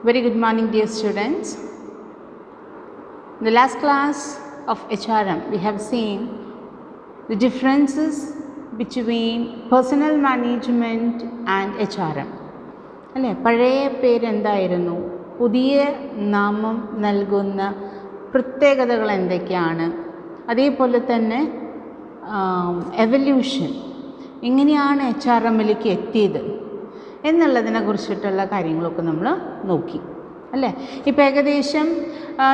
Very good morning, dear students. In the last class of HRM, we have seen the differences between personal management and HRM. അല്ലേ, പഴയ പേരെന്തായിരുന്നു, പുതിയ നാമം നൽകുന്ന പ്രത്യേകതകൾ എന്തൊക്കെയാണ്, അതേപോലെ തന്നെ എവല്യൂഷൻ എങ്ങനെയാണ് HRMലേക്ക് എത്തിയത് എന്നുള്ളതിനെ കുറിച്ചിട്ടുള്ള കാര്യങ്ങളൊക്കെ നമ്മൾ നോക്കി അല്ലേ. ഇപ്പോൾ ഏകദേശം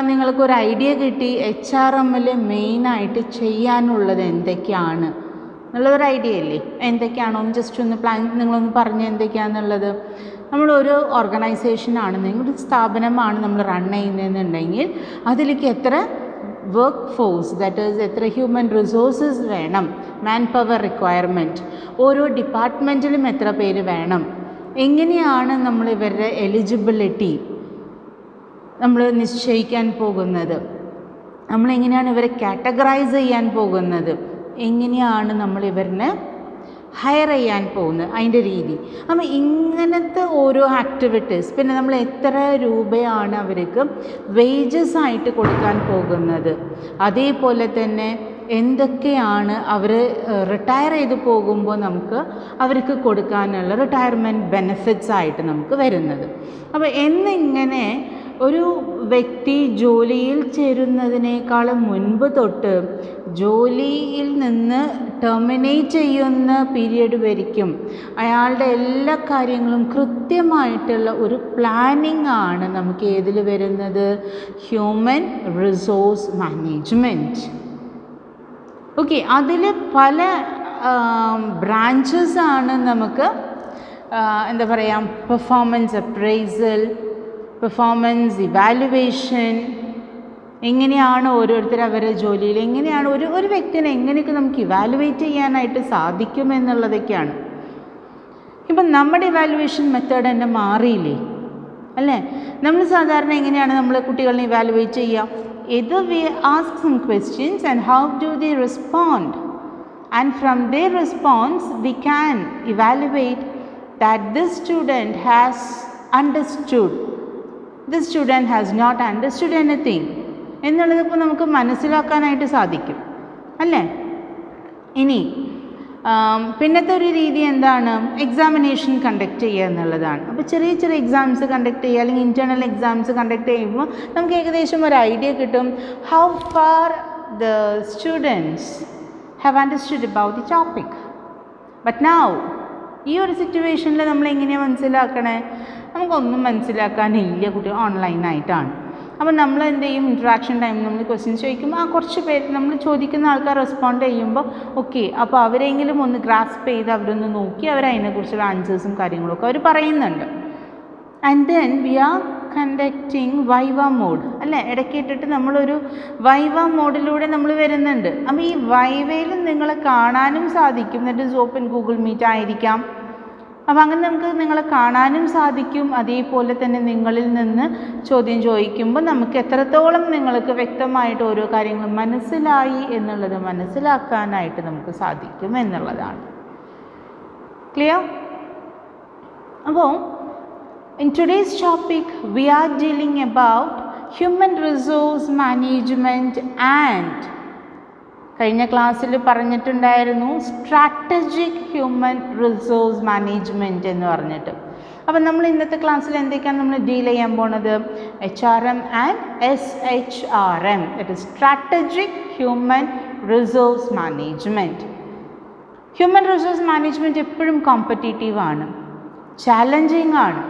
നിങ്ങൾക്കൊരു ഐഡിയ കിട്ടി HRMൽ മെയിനായിട്ട് ചെയ്യാനുള്ളത് എന്തൊക്കെയാണ് എന്നുള്ളതൊരു ഐഡിയ അല്ലേ. എന്തൊക്കെയാണോ ജസ്റ്റ് ഒന്ന് പ്ലാൻ നിങ്ങളൊന്ന് പറഞ്ഞ് എന്തൊക്കെയാണെന്നുള്ളത്. നമ്മളൊരു ഓർഗനൈസേഷനാണ്, നിങ്ങളൊരു സ്ഥാപനമാണ് നമ്മൾ റൺ ചെയ്യുന്നതെന്നുണ്ടെങ്കിൽ അതിലേക്ക് എത്ര വർക്ക് ഫോഴ്സ്, ദാറ്റ് ഈസ് എത്ര ഹ്യൂമൻ റിസോഴ്സസ് വേണം, മാൻ പവർ റിക്വയർമെൻറ്റ്, ഓരോ ഡിപ്പാർട്ട്മെൻറ്റിലും എത്ര പേര് വേണം, എങ്ങനെയാണ് നമ്മൾ ഇവരുടെ എലിജിബിലിറ്റി നമ്മൾ നിശ്ചയിക്കാൻ പോകുന്നത്, നമ്മളെങ്ങനെയാണ് ഇവരെ കാറ്റഗറൈസ് ചെയ്യാൻ പോകുന്നത്, എങ്ങനെയാണ് നമ്മൾ ഇവരിനെ ഹയർ ചെയ്യാൻ പോകുന്നത്, അതിൻ്റെ രീതി. അപ്പം ഇങ്ങനത്തെ ഓരോ ആക്ടിവിറ്റീസ്, പിന്നെ നമ്മൾ എത്ര രൂപയാണ് അവർക്ക് വേജസ് ആയിട്ട് കൊടുക്കാൻ പോകുന്നത്, അതേപോലെ തന്നെ എന്തൊക്കെയാണ് അവർ റിട്ടയർ ചെയ്ത് പോകുമ്പോൾ നമുക്ക് അവർക്ക് കൊടുക്കാനുള്ള റിട്ടയർമെൻറ്റ് ബെനിഫിറ്റ്സ് ആയിട്ട് നമുക്ക് വരുന്നത്. അപ്പോൾ എന്നിങ്ങനെ ഒരു വ്യക്തി ജോലിയിൽ ചേരുന്നതിനേക്കാളും മുൻപ് തൊട്ട് ജോലിയിൽ നിന്ന് ടെർമിനേറ്റ് ചെയ്യുന്ന പീരിയഡ് വരയ്ക്കും അയാളുടെ എല്ലാ കാര്യങ്ങളും കൃത്യമായിട്ടുള്ള ഒരു പ്ലാനിങ് ആണ് നമുക്ക് ഏതിൽ വരുന്നത്, ഹ്യൂമൻ റിസോഴ്സ് മാനേജ്മെൻറ്റ്. ഓക്കെ, അതിൽ പല ബ്രാഞ്ചസ് ആണ് നമുക്ക് എന്താ പറയുക, പെർഫോമൻസ് അപ്രൈസൽ, പെർഫോമൻസ് ഇവാലുവേഷൻ, എങ്ങനെയാണ് ഓരോരുത്തർ അവരുടെ ജോലിയിൽ എങ്ങനെയാണ് ഒരു വ്യക്തിനെ എങ്ങനെയൊക്കെ നമുക്ക് ഇവാലുവേറ്റ് ചെയ്യാനായിട്ട് സാധിക്കുമെന്നുള്ളതൊക്കെയാണ്. ഇപ്പം നമ്മുടെ ഇവാലുവേഷൻ മെത്തേഡ് തന്നെ മാറിയില്ലേ അല്ലേ. നമ്മൾ സാധാരണ എങ്ങനെയാണ് നമ്മൾ കുട്ടികളെ ഇവാലുവേറ്റ് ചെയ്യുക, either we ask some questions and how do they respond, and from their response we can evaluate that this student has understood, this student has not understood anything എന്നുള്ളതിപ്പോൾ നമുക്ക് മനസ്സിലാക്കാനായിട്ട് സാധിക്കും അല്ലേ. ഇനി പിന്നത്തെ ഒരു രീതി എന്താണ്, എക്സാമിനേഷൻ കണ്ടക്ട് ചെയ്യുക എന്നുള്ളതാണ്. അപ്പോൾ ചെറിയ ചെറിയ എക്സാംസ് കണ്ടക്ട് ചെയ്യുക, അല്ലെങ്കിൽ ഇൻറ്റേർണൽ എക്സാംസ് കണ്ടക്ട് ചെയ്യുമ്പോൾ നമുക്ക് ഏകദേശം ഒരു ഐഡിയ കിട്ടും how far the students have understood about the topic. But now ഈ ഒരു സിറ്റുവേഷനിൽ നമ്മൾ എങ്ങനെയാണ് മനസ്സിലാക്കണേ, നമുക്കൊന്നും മനസ്സിലാക്കാനില്ല, കുട്ടികൾ ഓൺലൈനായിട്ടാണ്. അപ്പോൾ നമ്മൾ എന്ത് ചെയ്യും, ഇൻട്രാക്ഷൻ ടൈം നമ്മൾ ക്വസ്റ്റ്യൻസ് ചോദിക്കുമ്പോൾ കുറച്ച് പേര് നമ്മൾ ചോദിക്കുന്ന ആൾക്കാർ റെസ്പോണ്ട് ചെയ്യുമ്പോൾ ഓക്കെ, അപ്പോൾ അവരെങ്കിലും ഒന്ന് ഗ്രാസ്പ് ചെയ്ത് അവരൊന്ന് നോക്കി അവരതിനെക്കുറിച്ചുള്ള ആൻസേഴ്സും കാര്യങ്ങളൊക്കെ അവർ പറയുന്നുണ്ട്. And then we are conducting viva mode അല്ലേ. ഇടയ്ക്കിട്ടിട്ട് നമ്മളൊരു വൈവ മോഡിലൂടെ നമ്മൾ വരുന്നുണ്ട്. അപ്പോൾ ഈ വൈവയിൽ നിങ്ങളെ കാണാനും സാധിക്കും, that is open Google Meet ആയിരിക്കാം. അപ്പോൾ അങ്ങനെ നമുക്ക് നിങ്ങളെ കാണാനും സാധിക്കും. അതേപോലെ തന്നെ നിങ്ങളിൽ നിന്ന് ചോദ്യം ചോദിക്കുമ്പോൾ നമുക്ക് എത്രത്തോളം നിങ്ങൾക്ക് വ്യക്തമായിട്ട് ഓരോ കാര്യങ്ങളും മനസ്സിലായി എന്നുള്ളത് മനസ്സിലാക്കാനായിട്ട് നമുക്ക് സാധിക്കും എന്നുള്ളതാണ്. ക്ലിയർ? അപ്പോൾ in today's topic we are dealing about human resource management and കഴിഞ്ഞ ക്ലാസ്സിൽ പറഞ്ഞിട്ടുണ്ടായിരുന്നു സ്ട്രാറ്റജിക് ഹ്യൂമൻ റിസോഴ്സ് മാനേജ്മെൻറ്റ് എന്ന് പറഞ്ഞിട്ട്. അപ്പം നമ്മൾ ഇന്നത്തെ ക്ലാസ്സിൽ എന്തൊക്കെയാണ് നമ്മൾ ഡീൽ ചെയ്യാൻ പോണത്, HRM and SHRM, that is strategic human resource management. Human resource management എപ്പോഴും കോമ്പറ്റീറ്റീവാണ്, ചാലഞ്ചിങ് ആണ്,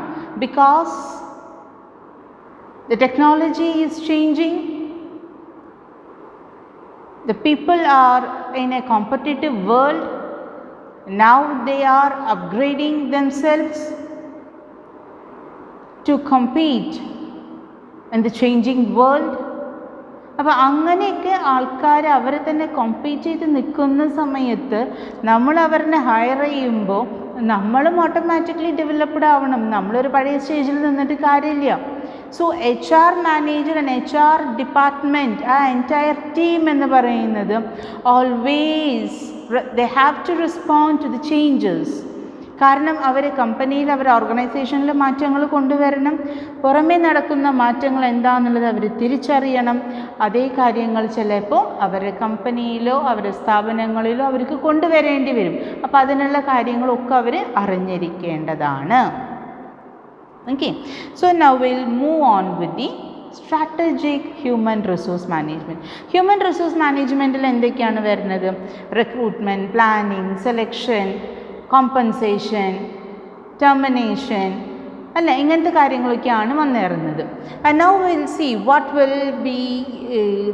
because the technology is changing. The people are in a competitive world. Now they are upgrading themselves to compete in the changing world. അപ്പോൾ അങ്ങനെയൊക്കെ ആൾക്കാർ അവരെ തന്നെ compete ചെയ്ത് നിൽക്കുന്ന സമയത്ത് നമ്മൾ അവരെ ഹയർ ചെയ്യുമ്പോൾ നമ്മളും ഓട്ടോമാറ്റിക്കലി ഡെവലപ്ഡ് ആവണം. നമ്മളൊരു പഴയ സ്റ്റേജിൽ നിന്നിട്ട് കാര്യമില്ല. So HR manager and HR department, ആ എൻറ്റയർ ടീം എന്ന് പറയുന്നത് always they have to respond to the changes കാരണം അവർ കമ്പനിയിൽ, അവർ ഓർഗനൈസേഷനിൽ മാറ്റങ്ങൾ കൊണ്ടുവരണം. പുറമേ നടക്കുന്ന മാറ്റങ്ങൾ എന്താണെന്നുള്ളത് അവർ തിരിച്ചറിയണം. അതേ കാര്യങ്ങൾ ചിലപ്പോൾ അവരുടെ കമ്പനിയിലോ അവരുടെ സ്ഥാപനങ്ങളിലോ അവർക്ക് കൊണ്ടുവരേണ്ടി വരും. അപ്പോൾ അതിനുള്ള കാര്യങ്ങളൊക്കെ അവർ അറിഞ്ഞിരിക്കേണ്ടതാണ്. Okay, so now will move on with the strategic human resource management. Human resource മാനേജ്മെൻറ്റിൽ എന്തൊക്കെയാണ് വരുന്നത്? Recruitment, planning, selection, compensation, termination, അല്ല, ഇങ്ങനത്തെ കാര്യങ്ങളൊക്കെയാണ് വന്നേറുന്നത്. And now will see what will be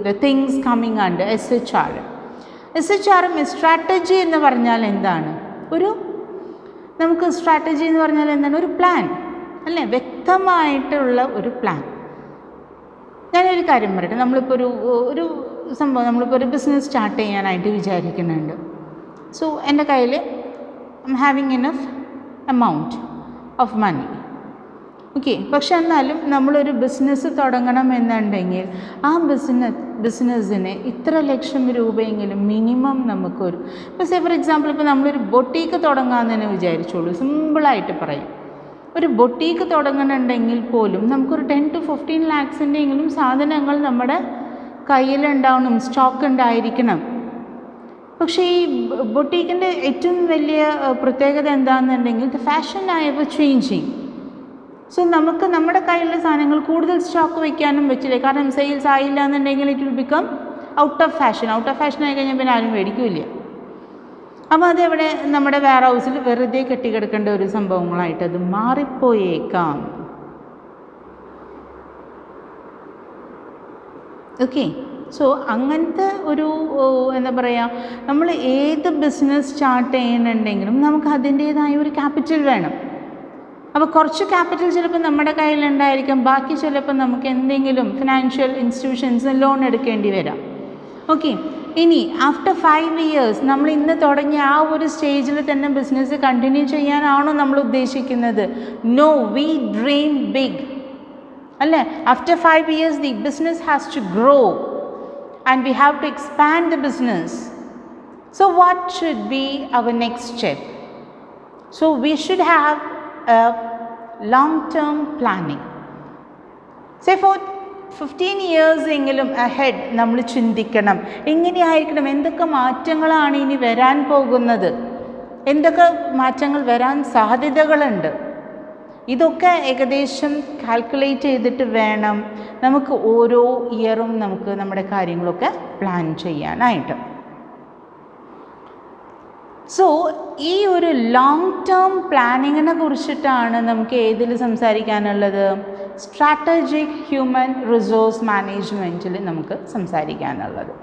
the things coming under SHRM. SHRM strategy എന്ന് പറഞ്ഞാൽ എന്താണ്? നമുക്ക് സ്ട്രാറ്റജി എന്ന് പറഞ്ഞാൽ എന്താണ്? ഒരു പ്ലാൻ, അല്ലേ? വ്യക്തമായിട്ടുള്ള ഒരു പ്ലാൻ. ഞാനൊരു കാര്യം പറയട്ടെ. നമ്മളിപ്പോൾ ഒരു സംഭവം, നമ്മളിപ്പോൾ ഒരു ബിസിനസ് സ്റ്റാർട്ട് ചെയ്യാനായിട്ട് വിചാരിക്കുന്നുണ്ട്. സോ എൻ്റെ കയ്യിൽ I am having enough amount of money. Okay, പക്ഷെ എന്നാലും നമ്മളൊരു ബിസിനസ് തുടങ്ങണം എന്നുണ്ടെങ്കിൽ ആ ബിസിനസ്സിന് ഇത്ര ലക്ഷം രൂപയെങ്കിലും മിനിമം നമുക്കൊരു, ഇപ്പോൾ സേ ഫോർ എക്സാമ്പിൾ, ഇപ്പോൾ നമ്മളൊരു ബൊട്ടീക്ക് തുടങ്ങാമെന്ന് തന്നെ വിചാരിച്ചോളൂ. സിമ്പിളായിട്ട് പറയും. ഒരു ബൊട്ടീക്ക് തുടങ്ങണമെന്നുണ്ടെങ്കിൽ പോലും നമുക്കൊരു 10 to 15 lakhs സാധനങ്ങൾ നമ്മുടെ കയ്യിലുണ്ടാവണം, സ്റ്റോക്ക് ഉണ്ടായിരിക്കണം. പക്ഷേ ഈ ബൊട്ടീക്കിൻ്റെ ഏറ്റവും വലിയ പ്രത്യേകത എന്താണെന്നുണ്ടെങ്കിൽ the fashion are ever changing. So നമുക്ക് നമ്മുടെ കയ്യിലുള്ള സാധനങ്ങൾ കൂടുതൽ സ്റ്റോക്ക് വയ്ക്കാനും പറ്റില്ല. കാരണം സെയിൽസ് ആയില്ല എന്നുണ്ടെങ്കിൽ it will become out of fashion. Out of fashion ആയി കഴിഞ്ഞാൽ പിന്നെ ആരും മേടിക്കില്ല. അപ്പോൾ അതെവിടെ നമ്മുടെ വെയർ ഹൗസിൽ വെറുതെ കെട്ടിക്കിടക്കേണ്ട ഒരു സംഭവങ്ങളായിട്ട് അത് മാറിപ്പോയേക്കാം. ഓക്കെ, സോ അങ്ങനത്തെ ഒരു എന്താ പറയുക, നമ്മൾ ഏത് ബിസിനസ് സ്റ്റാർട്ട് ചെയ്യുന്നുണ്ടെങ്കിലും നമുക്ക് അതിൻ്റേതായ ഒരു ക്യാപിറ്റൽ വേണം. അപ്പോൾ കുറച്ച് ക്യാപിറ്റൽ ചിലപ്പോൾ നമ്മുടെ കയ്യിലുണ്ടായിരിക്കും, ബാക്കി ചിലപ്പോൾ നമുക്ക് എന്തെങ്കിലും ഫിനാൻഷ്യൽ ഇൻസ്റ്റിറ്റ്യൂഷൻസ് ലോൺ എടുക്കേണ്ടി വരാം. ഓക്കെ, ഇനി ആഫ്റ്റർ 5 years നമ്മൾ ഇന്ന് തുടങ്ങിയ ആ ഒരു സ്റ്റേജിൽ തന്നെ ബിസിനസ് കണ്ടിന്യൂ ചെയ്യാനാണോ നമ്മൾ ഉദ്ദേശിക്കുന്നത്? നോ, വി ഡ്രീം ബിഗ്, അല്ലേ? After 5 years the business has to grow and we have to expand the business. So what should be our next step? So we should have a long term planning. Say for 15 years എങ്കിലും ahead നമ്മൾ ചിന്തിക്കണം. എങ്ങനെയായിരിക്കണം, എന്തൊക്കെ മാറ്റങ്ങളാണ് ഇനി വരാൻ പോകുന്നത്, എന്തൊക്കെ മാറ്റങ്ങൾ വരാൻ സാധ്യതകളുണ്ട്, ഇതൊക്കെ ഏകദേശം കാൽക്കുലേറ്റ് ചെയ്തിട്ട് വേണം നമുക്ക് ഓരോ ഇയറും നമുക്ക് നമ്മുടെ കാര്യങ്ങളൊക്കെ പ്ലാൻ ചെയ്യാനായിട്ട്. സോ ഈ ഒരു ലോങ് ടേം പ്ലാനിങ്ങിനെ കുറിച്ചിട്ടാണ് നമുക്ക് ഏതിൽ സംസാരിക്കാനുള്ളത്? സ്ട്രാറ്റജിക് ഹ്യൂമൻ റിസോഴ്സ് മാനേജ്മെൻറ്റിൽ നമുക്ക് സംസാരിക്കാനുള്ളത്.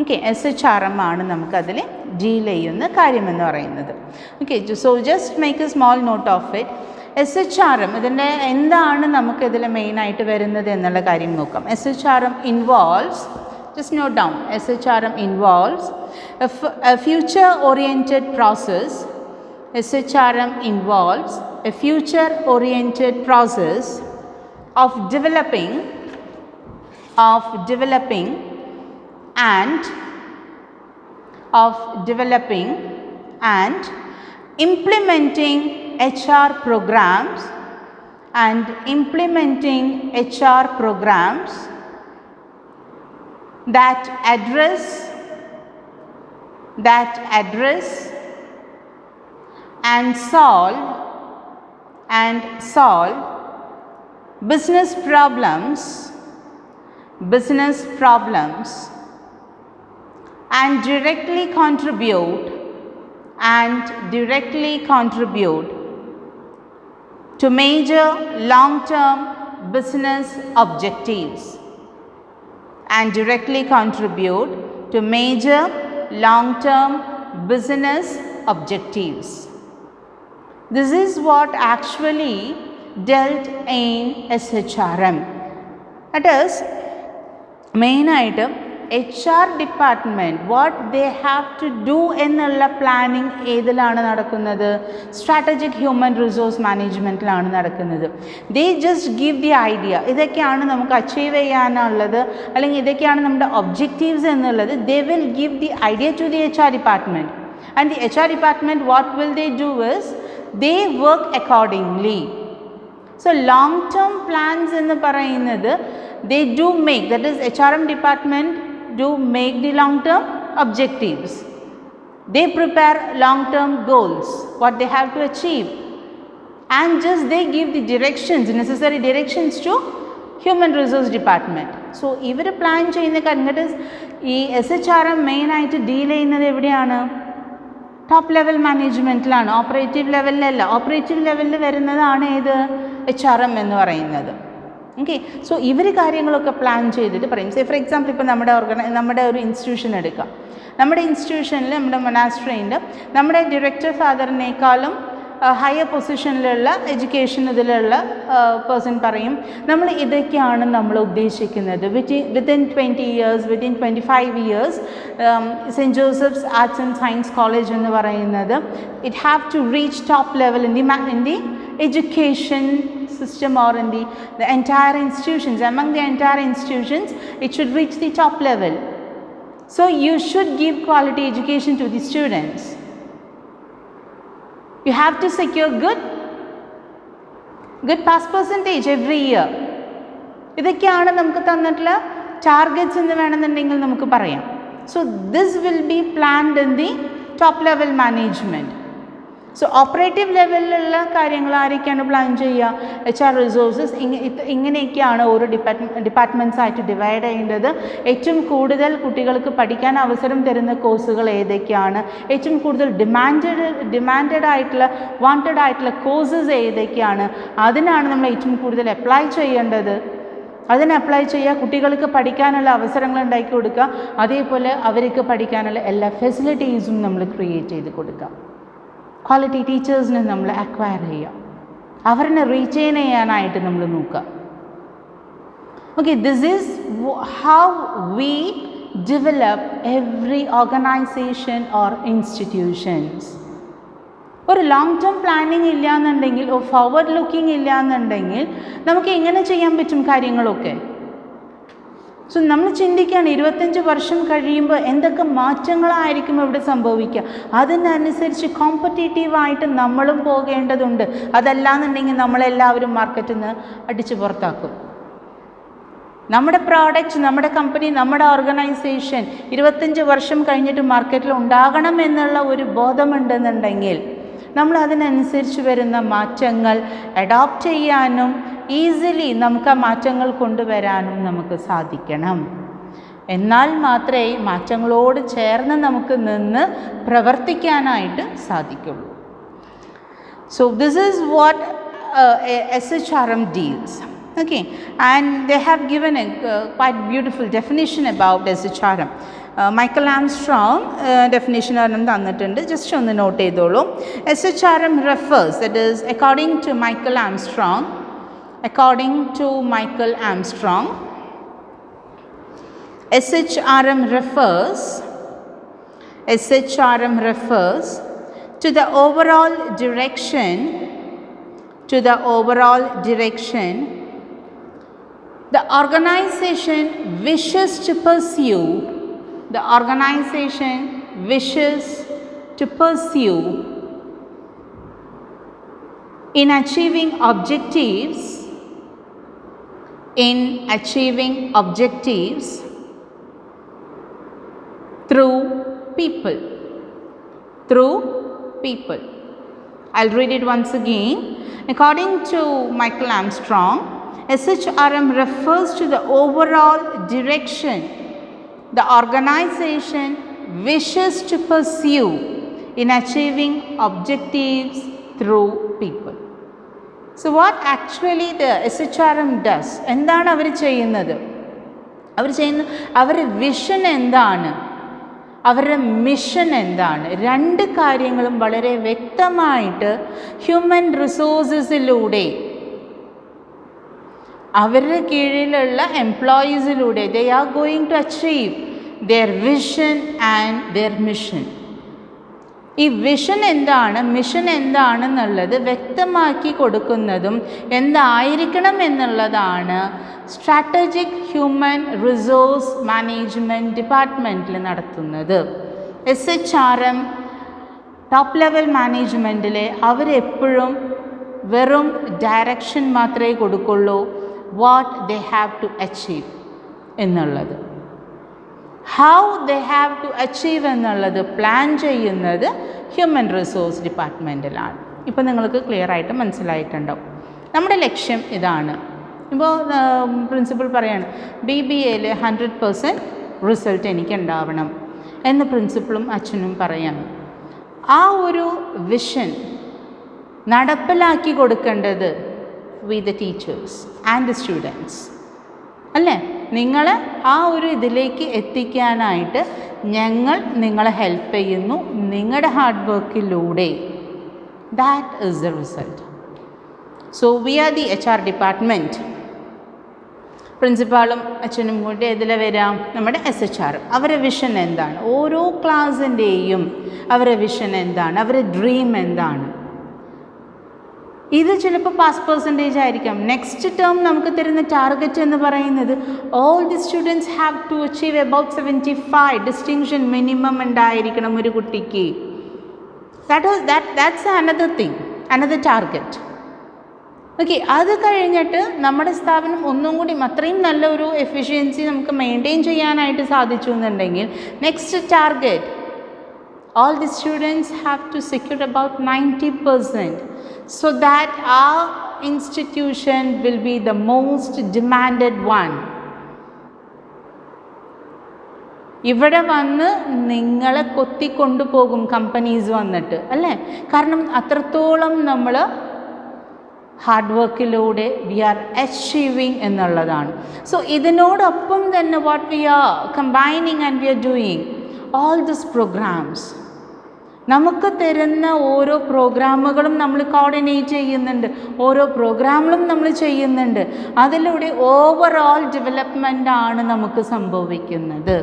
ഓക്കെ, SHRM ആണ് നമുക്കതിൽ ഡീൽ ചെയ്യുന്ന കാര്യമെന്ന് പറയുന്നത്. Okay, so just make a small note of it. SHRM ഇതിൻ്റെ എന്താണ് നമുക്കിതിൽ മെയിനായിട്ട് വരുന്നത് എന്നുള്ള കാര്യം നോക്കാം. SHRM involves, just note down, SHRM involves a future-oriented process. SHRM involves a future-oriented process of developing and implementing HR programs that address and solve business problems and directly contribute to major long-term business objectives. This is what actually dealt in SHRM. That is, main item HR department, what they have to do എന്നുള്ള planning ഏതിലാണ് നടക്കുന്നത്? Strategic human resource മാനേജ്മെൻറ്റിലാണ് നടക്കുന്നത്. They just give the idea, ഇതൊക്കെയാണ് നമുക്ക് achieve ചെയ്യാനുള്ളത്, അല്ലെങ്കിൽ ഇതൊക്കെയാണ് നമ്മുടെ ഒബ്ജക്റ്റീവ്സ് എന്നുള്ളത്. They will give the idea to the HR department. And the HR department, what will they do is, they work accordingly. So long term plans എന്ന് പറയുന്നത് they do make, that is HRM department do make the long term objectives. They prepare long term goals, what they have to achieve, and just they give the directions, necessary directions to human resource department. So ഇവർ plan ചെയ്യുന്ന കണ്ടിട്ട് ഈ SHRM മെയിനായിട്ട് deal ചെയ്യുന്നത് എവിടെയാണ്? Top level മാനേജ്മെൻറ്റിലാണ്, operative ലെവലിലല്ല. Operative ലെവലിൽ വരുന്നതാണ് ഏത്? HRM എന്ന് പറയുന്നത്. ഓക്കെ, സോ ഇവർ കാര്യങ്ങളൊക്കെ പ്ലാൻ ചെയ്തിട്ട് പറയും. സേ ഫോർ എക്സാമ്പിൾ ഇപ്പോൾ നമ്മുടെ ഒരു ഇൻസ്റ്റിറ്റ്യൂഷൻ എടുക്കാം. നമ്മുടെ ഇൻസ്റ്റിറ്റ്യൂഷനിൽ നമ്മുടെ മൊനാസ്ട്രിയിൽ നമ്മുടെ ഡയറക്ടർ ഫാദറിനേക്കാളും ഹയർ പൊസിഷനിലുള്ള എഡ്യൂക്കേഷൻ ഇതിലുള്ള പേഴ്സൺ പറയും നമ്മൾ ഇതൊക്കെയാണ് നമ്മൾ ഉദ്ദേശിക്കുന്നത്. Within 20 years, within 25 years Saint Joseph's arts and science college എന്ന് പറയുന്നത് it have to reach top level in the education system or in the entire institutions. Among the entire institutions, it should reach the top level. So you should give quality education to the students. You have to secure good pass percentage every year. ഇതൊക്കെയാണ് നമുക്ക് തന്നിട്ടുള്ള targets എന്ന് വേണമെന്നുണ്ടെങ്കിൽ നമുക്ക് പറയാം. So this will be planned in the top level management. So operative ലെവലിലുള്ള കാര്യങ്ങൾ ആരൊക്കെയാണ് പ്ലാൻ ചെയ്യുക? HR resources. ഇങ്ങനെയൊക്കെയാണ് ഓരോ ഡിപ്പാർട്ട്മെൻറ്റ്സ് ആയിട്ട് ഡിവൈഡ് ചെയ്യേണ്ടത്. ഏറ്റവും കൂടുതൽ കുട്ടികൾക്ക് പഠിക്കാൻ അവസരം തരുന്ന കോഴ്സുകൾ ഏതൊക്കെയാണ്, ഏറ്റവും കൂടുതൽ ഡിമാൻഡഡ് ആയിട്ടുള്ള വാണ്ടഡ് ആയിട്ടുള്ള കോഴ്സസ് ഏതൊക്കെയാണ്, അതിനാണ് നമ്മൾ ഏറ്റവും കൂടുതൽ അപ്ലൈ ചെയ്യേണ്ടത്. അതിന് അപ്ലൈ ചെയ്യുക, കുട്ടികൾക്ക് പഠിക്കാനുള്ള അവസരങ്ങൾ ഉണ്ടാക്കി കൊടുക്കുക, അതേപോലെ അവർക്ക് പഠിക്കാനുള്ള എല്ലാ ഫെസിലിറ്റീസും നമ്മൾ ക്രിയേറ്റ് ചെയ്ത് കൊടുക്കുക. ക്വാളിറ്റി ടീച്ചേഴ്സിനെ നമ്മൾ അക്വയർ ചെയ്യുക, അവരെ റീറ്റെയിൻ ചെയ്യാനായിട്ട് നമ്മൾ നോക്കുക. Okay, this is how we develop every organisation or institutions. ഒരു ലോങ് ടേം പ്ലാനിങ് ഇല്ല എന്നുണ്ടെങ്കിൽ, ഒരു ഫോർവേഡ് ലുക്കിംഗ് ഇല്ല എന്നുണ്ടെങ്കിൽ നമുക്ക് എങ്ങനെ ചെയ്യാൻ പറ്റും കാര്യങ്ങളൊക്കെ? സോ നമ്മൾ ചിന്തിക്കുകയാണ് 25 വർഷം കഴിയുമ്പോൾ എന്തൊക്കെ മാറ്റങ്ങളായിരിക്കും ഇവിടെ സംഭവിക്കുക. അതിനനുസരിച്ച് കോമ്പറ്റീറ്റീവായിട്ട് നമ്മളും പോകേണ്ടതുണ്ട്. അതല്ലാന്നുണ്ടെങ്കിൽ നമ്മളെല്ലാവരും മാർക്കറ്റിൽ നിന്ന് അടിച്ചു പുറത്താക്കും. നമ്മുടെ പ്രോഡക്റ്റ്, നമ്മുടെ കമ്പനി, നമ്മുടെ ഓർഗനൈസേഷൻ 25 വർഷം കഴിഞ്ഞിട്ട് മാർക്കറ്റിൽ ഉണ്ടാകണം എന്നുള്ള ഒരു ബോധമുണ്ടെന്നുണ്ടെങ്കിൽ നമ്മൾ അതിനനുസരിച്ച് വരുന്ന മാറ്റങ്ങൾ അഡോപ്റ്റ് ചെയ്യാനും ഈസിലി നമുക്ക് ആ മാറ്റങ്ങൾ കൊണ്ടുവരാനും നമുക്ക് സാധിക്കണം. എന്നാൽ മാത്രമേ മാറ്റങ്ങളോട് ചേർന്ന് നമുക്ക് നിന്ന് പ്രവർത്തിക്കാനായിട്ട് സാധിക്കുള്ളൂ. So this is what SHRM deals. Okay, and they have given a quite beautiful definition about SHRM. Michael Armstrong definition ഒരെണ്ണം തന്നിട്ടുണ്ട്, ജസ്റ്റ് ഒന്ന് നോട്ട് ചെയ്തോളൂ. SHRM refers, that is according to Michael Armstrong, SHRM refers to the overall direction the organization wishes to pursue in achieving objectives through people. I'll read it once again. According to Michael Armstrong, SHRM refers to the overall direction the organization wishes to pursue in achieving objectives through people. So what actually the SHRM does? എന്താണ് അവർ ചെയ്യുന്നത്? അവരുടെ vision എന്താണ്, അവരുടെ mission എന്താണ്? രണ്ട് കാര്യങ്ങളും വളരെ വ്യക്തമായിട്ട് ഹ്യൂമൻ റിസോഴ്സസിലൂടെ, അവരുടെ കീഴിലുള്ള എംപ്ലോയീസിലൂടെ they are going to achieve their vision and their mission. ഈ വിഷൻ എന്താണ്, മിഷൻ എന്താണെന്നുള്ളത് വ്യക്തമാക്കി കൊടുക്കുന്നതും എന്തായിരിക്കണം എന്നുള്ളതാണ് സ്ട്രാറ്റജിക് ഹ്യൂമൻ റിസോഴ്സ് മാനേജ്മെൻറ്റ് ഡിപ്പാർട്ട്മെൻറ്റിൽ നടത്തുന്നത്. SHRM ടോപ്പ് ലെവൽ മാനേജ്മെൻറ്റിൽ അവരെപ്പോഴും വെറും ഡയറക്ഷൻ മാത്രമേ കൊടുക്കുള്ളൂ, what they have to achieve എന്നുള്ളത്. How they have to achieve എന്നുള്ളത് പ്ലാൻ ചെയ്യുന്നത് ഹ്യൂമൻ റിസോഴ്സ് ഡിപ്പാർട്ട്മെൻറ്റിലാണ്. ഇപ്പോൾ നിങ്ങൾക്ക് ക്ലിയർ ആയിട്ട് മനസ്സിലായിട്ടുണ്ടാവും. നമ്മുടെ ലക്ഷ്യം ഇതാണ്. ഇപ്പോൾ പ്രിൻസിപ്പൽ പറയാണ് BBAയിൽ 100% റിസൾട്ട് എനിക്കുണ്ടാവണം എന്ന് പ്രിൻസിപ്പളും അച്ഛനും പറയാണ്. ആ ഒരു വിഷൻ നടപ്പിലാക്കി കൊടുക്കേണ്ടത് we the teachers and the students അല്ലേ? നിങ്ങൾ ആ ഒരു ഇതിലേക്ക് എത്തിക്കാനായിട്ട് ഞങ്ങൾ നിങ്ങളെ ഹെൽപ്പ് ചെയ്യുന്നു നിങ്ങളുടെ ഹാർഡ് വർക്കിലൂടെ. That is the result. So we are the HR department. പ്രിൻസിപ്പാളും അച്ഛനും കൂടി ഇതിൽ വരാം, നമ്മുടെ SHR. അവരുടെ വിഷൻ എന്താണ്? ഓരോ ക്ലാസ്സിൻ്റെയും അവരുടെ വിഷൻ എന്താണ്? അവരുടെ ഡ്രീം എന്താണ്? ഇത് ചിലപ്പോൾ പാസ് പെർസെൻറ്റേജ് ആയിരിക്കാം. നെക്സ്റ്റ് ടേം നമുക്ക് തരുന്ന ടാർഗറ്റ് എന്ന് പറയുന്നത് all the students have to achieve about 75 distinction minimum ഉണ്ടായിരിക്കണം ഒരു കുട്ടിക്ക്. That's another thing, another target. Okay, അത് കഴിഞ്ഞിട്ട് നമ്മുടെ സ്ഥാപനം ഒന്നും കൂടി അത്രയും നല്ല ഒരു എഫിഷ്യൻസി നമുക്ക് മെയിൻറ്റെയിൻ ചെയ്യാനായിട്ട് സാധിച്ചു എന്നുണ്ടെങ്കിൽ next target all the students have to secure about 90% so that our institution will be the most demanded one. ഇവിടെ വന്ന് നിങ്ങളെ കൊത്തിക്കൊണ്ടുപോകും കമ്പനീസ് വന്നിട്ട് അല്ലേ? കാരണം അത്രത്തോളം നമ്മൾ ഹാർഡ് വർക്കിലൂടെ വി ആർ അച്ചീവിങ് എന്നുള്ളതാണ്. സോ ഇതിനോടൊപ്പം തന്നെ what we are combining and we are doing all these programs. നമുക്ക് തരുന്ന ഓരോ പ്രോഗ്രാമുകളും നമ്മൾ കോർഡിനേറ്റ് ചെയ്യുന്നുണ്ട്, ഓരോ പ്രോഗ്രാമുകളും നമ്മൾ ചെയ്യുന്നുണ്ട്. അതിലൂടെ ഓവറോൾ ഡെവലപ്മെൻ്റ് ആണ് നമുക്ക് സംഭവിക്കുന്നത്.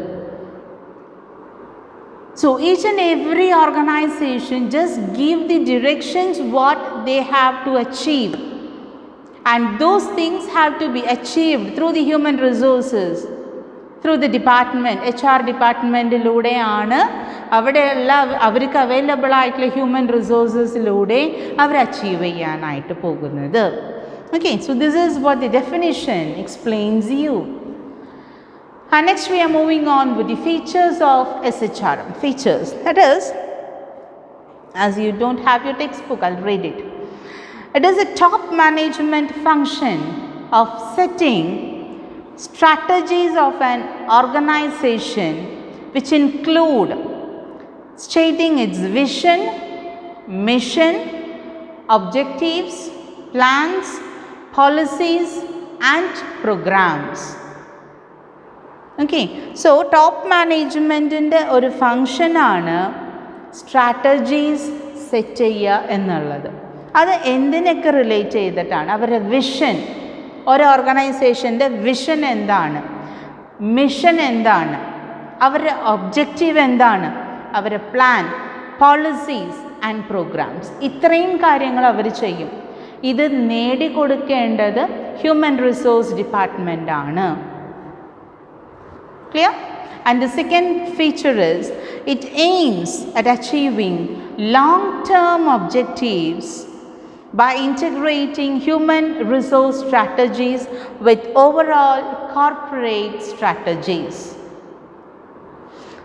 So each and every organization just give the directions what they have to achieve, and those things have to be achieved through the human resources, through the department. HR ഡിപ്പാർട്ട്മെൻറ്റിലൂടെയാണ് അവിടെയുള്ള അവർക്ക് available ആയിട്ടുള്ള human റിസോഴ്സസിലൂടെ അവർ achieve ചെയ്യാനായിട്ട് പോകുന്നത്. Okay, so this is what the definition explains you. Next we are moving on with the features of SHRM. Features, that is, as you don't have your textbook, I'll read it. It is a top management function of setting strategies of an organization which include stating its vision, mission, objectives, plans, policies and programs. Okay, so top മാനേജ്മെൻറ്റിൻ്റെ ഒരു ഫങ്ഷനാണ് strategies set ചെയ്യുക എന്നുള്ളത്. അത് എന്തിനൊക്കെ relate ചെയ്തിട്ടാണ്? അവരുടെ vision, ഒരു ഓർഗനൈസേഷൻ്റെ vision എന്താണ്, mission എന്താണ്, അവരുടെ ഒബ്ജക്റ്റീവ് എന്താണ്, അവരുടെ പ്ലാൻ, പോളിസീസ് ആൻഡ് പ്രോഗ്രാംസ്, ഇത്രയും കാര്യങ്ങൾ അവർ ചെയ്യും. ഇത് നേടിക്കൊടുക്കേണ്ടത് ഹ്യൂമൻ റിസോഴ്സ് ഡിപ്പാർട്ട്മെൻറ്റാണ്. Clear? And the second feature is it aims at achieving long-term objectives by integrating human resource strategies with overall corporate strategies.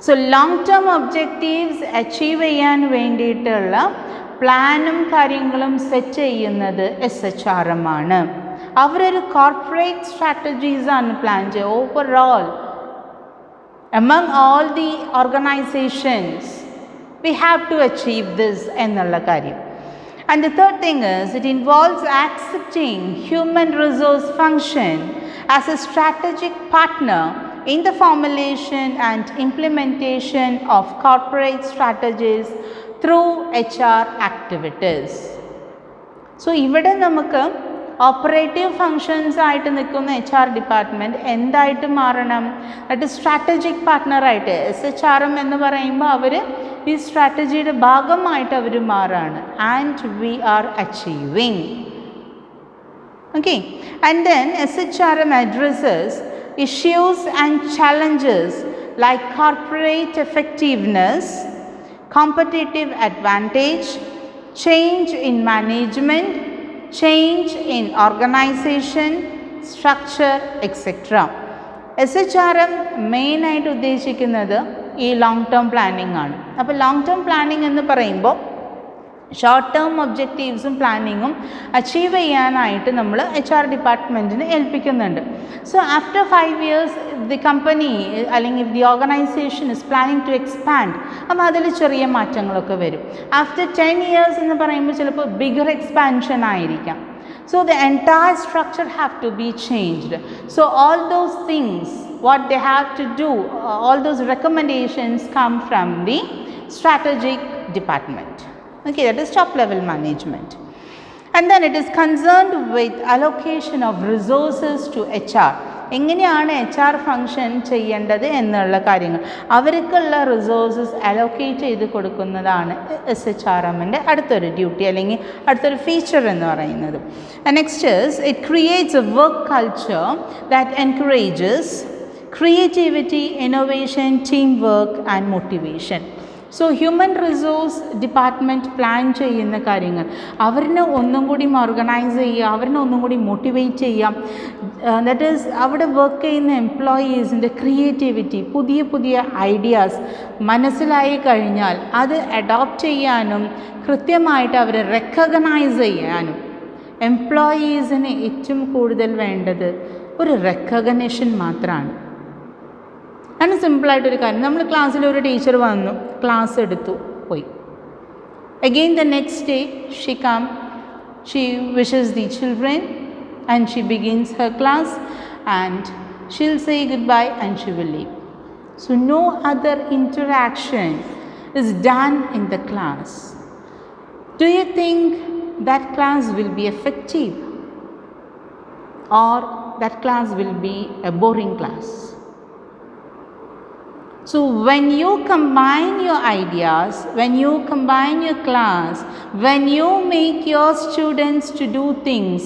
So long-term objectives achieve ചെയ്യാൻ വേണ്ടിയിട്ടുള്ള പ്ലാനും കാര്യങ്ങളും സെറ്റ് ചെയ്യുന്നത് SHRM ആണ്. അവരൊരു കോർപ്പറേറ്റ് സ്ട്രാറ്റജീസാണ് പ്ലാൻ ചെയ്യുക overall among all the organizations. We have to achieve this എന്നുള്ള കാര്യം. And the third thing is it involves accepting human resource function as a strategic partner in the formulation and implementation of corporate strategies through HR activities. So ഇവിടെ നമുക്ക് operative functions ആയിട്ട് നിൽക്കുന്ന HR department എന്തായിട്ട് മാറണം? That strategic പാർട്ട്ണറായിട്ട്. SHRM എന്ന് പറയുമ്പോൾ അവർ ഈ സ്ട്രാറ്റജിയുടെ ഭാഗമായിട്ട് അവർ മാറാണ്. And we are achieving. Okay, and then SHRM addresses issues and challenges like corporate effectiveness, competitive advantage, change in management, change in organization, structure, etc. SHRM മെയിനായിട്ട് ഉദ്ദേശിക്കുന്നത് ഈ ലോങ് ടേം പ്ലാനിംഗ് ആണ്. അപ്പോൾ ലോങ് ടേം പ്ലാനിംഗ് എന്ന് പറയുമ്പോൾ short term ഒബ്ജക്റ്റീവ്സും പ്ലാനിങ്ങും achieve ചെയ്യാനായിട്ട് നമ്മൾ HR ഡിപ്പാർട്ട്മെൻറ്റിന് ഏൽപ്പിക്കുന്നുണ്ട്. So after 5 years the company അല്ലെങ്കിൽ the organisation is planning to expand, അപ്പോൾ അതിൽ ചെറിയ മാറ്റങ്ങളൊക്കെ വരും. ആഫ്റ്റർ 10 years എന്ന് പറയുമ്പോൾ ചിലപ്പോൾ ബിഗർ എക്സ്പാൻഷൻ ആയിരിക്കാം. So the entire structure have to be changed. So all those things, what they have to do, all those recommendations come from the strategic department. Okay, that is top level management. And then it is concerned with allocation of resources to HR. എങ്ങനെയാണ് HR function ചെയ്യേണ്ടത് എന്നുള്ള കാര്യങ്ങൾ അവർക്കുള്ള resources allocate ചെയ്ത് കൊടുക്കുന്നതാണ് SHRMൻ്റെ അടുത്തൊരു duty അല്ലെങ്കിൽ അടുത്തൊരു ഫീച്ചർ എന്ന് പറയുന്നത്. Next is it creates A work culture that encourages creativity, innovation, team work and motivation. So human resource department plan ചെയ്യുന്ന കാര്യങ്ങൾ അവരിനെ ഒന്നും കൂടി ഓർഗനൈസ് ചെയ്യുക, അവരിനെ ഒന്നും കൂടി മോട്ടിവേറ്റ് ചെയ്യാം. ദാറ്റ് ഈസ് അവിടെ വർക്ക് ചെയ്യുന്ന എംപ്ലോയീസിൻ്റെ ക്രിയേറ്റിവിറ്റി, പുതിയ പുതിയ ഐഡിയാസ് മനസ്സിലായി കഴിഞ്ഞാൽ അത് അഡോപ്റ്റ് ചെയ്യാനും കൃത്യമായിട്ട് അവരെ റെക്കഗ്നൈസ് ചെയ്യാനും. എംപ്ലോയീസിന് ഏറ്റവും കൂടുതൽ വേണ്ടത് ഒരു റെക്കഗ്നിഷൻ മാത്രമാണ്. ആണ് സിമ്പിളായിട്ടൊരു കാര്യം. നമ്മൾ ക്ലാസ്സിൽ ഒരു ടീച്ചർ വന്നു, ക്ലാസ് എടുത്തു, പോയി. Again the next day she wishes the children and she begins her class and she'll say goodbye and she will leave. So no other interaction is done in the class. Do you think that class will be effective or that class will be a boring class? So when you combine your ideas, when you combine your class, when you make your students to do things,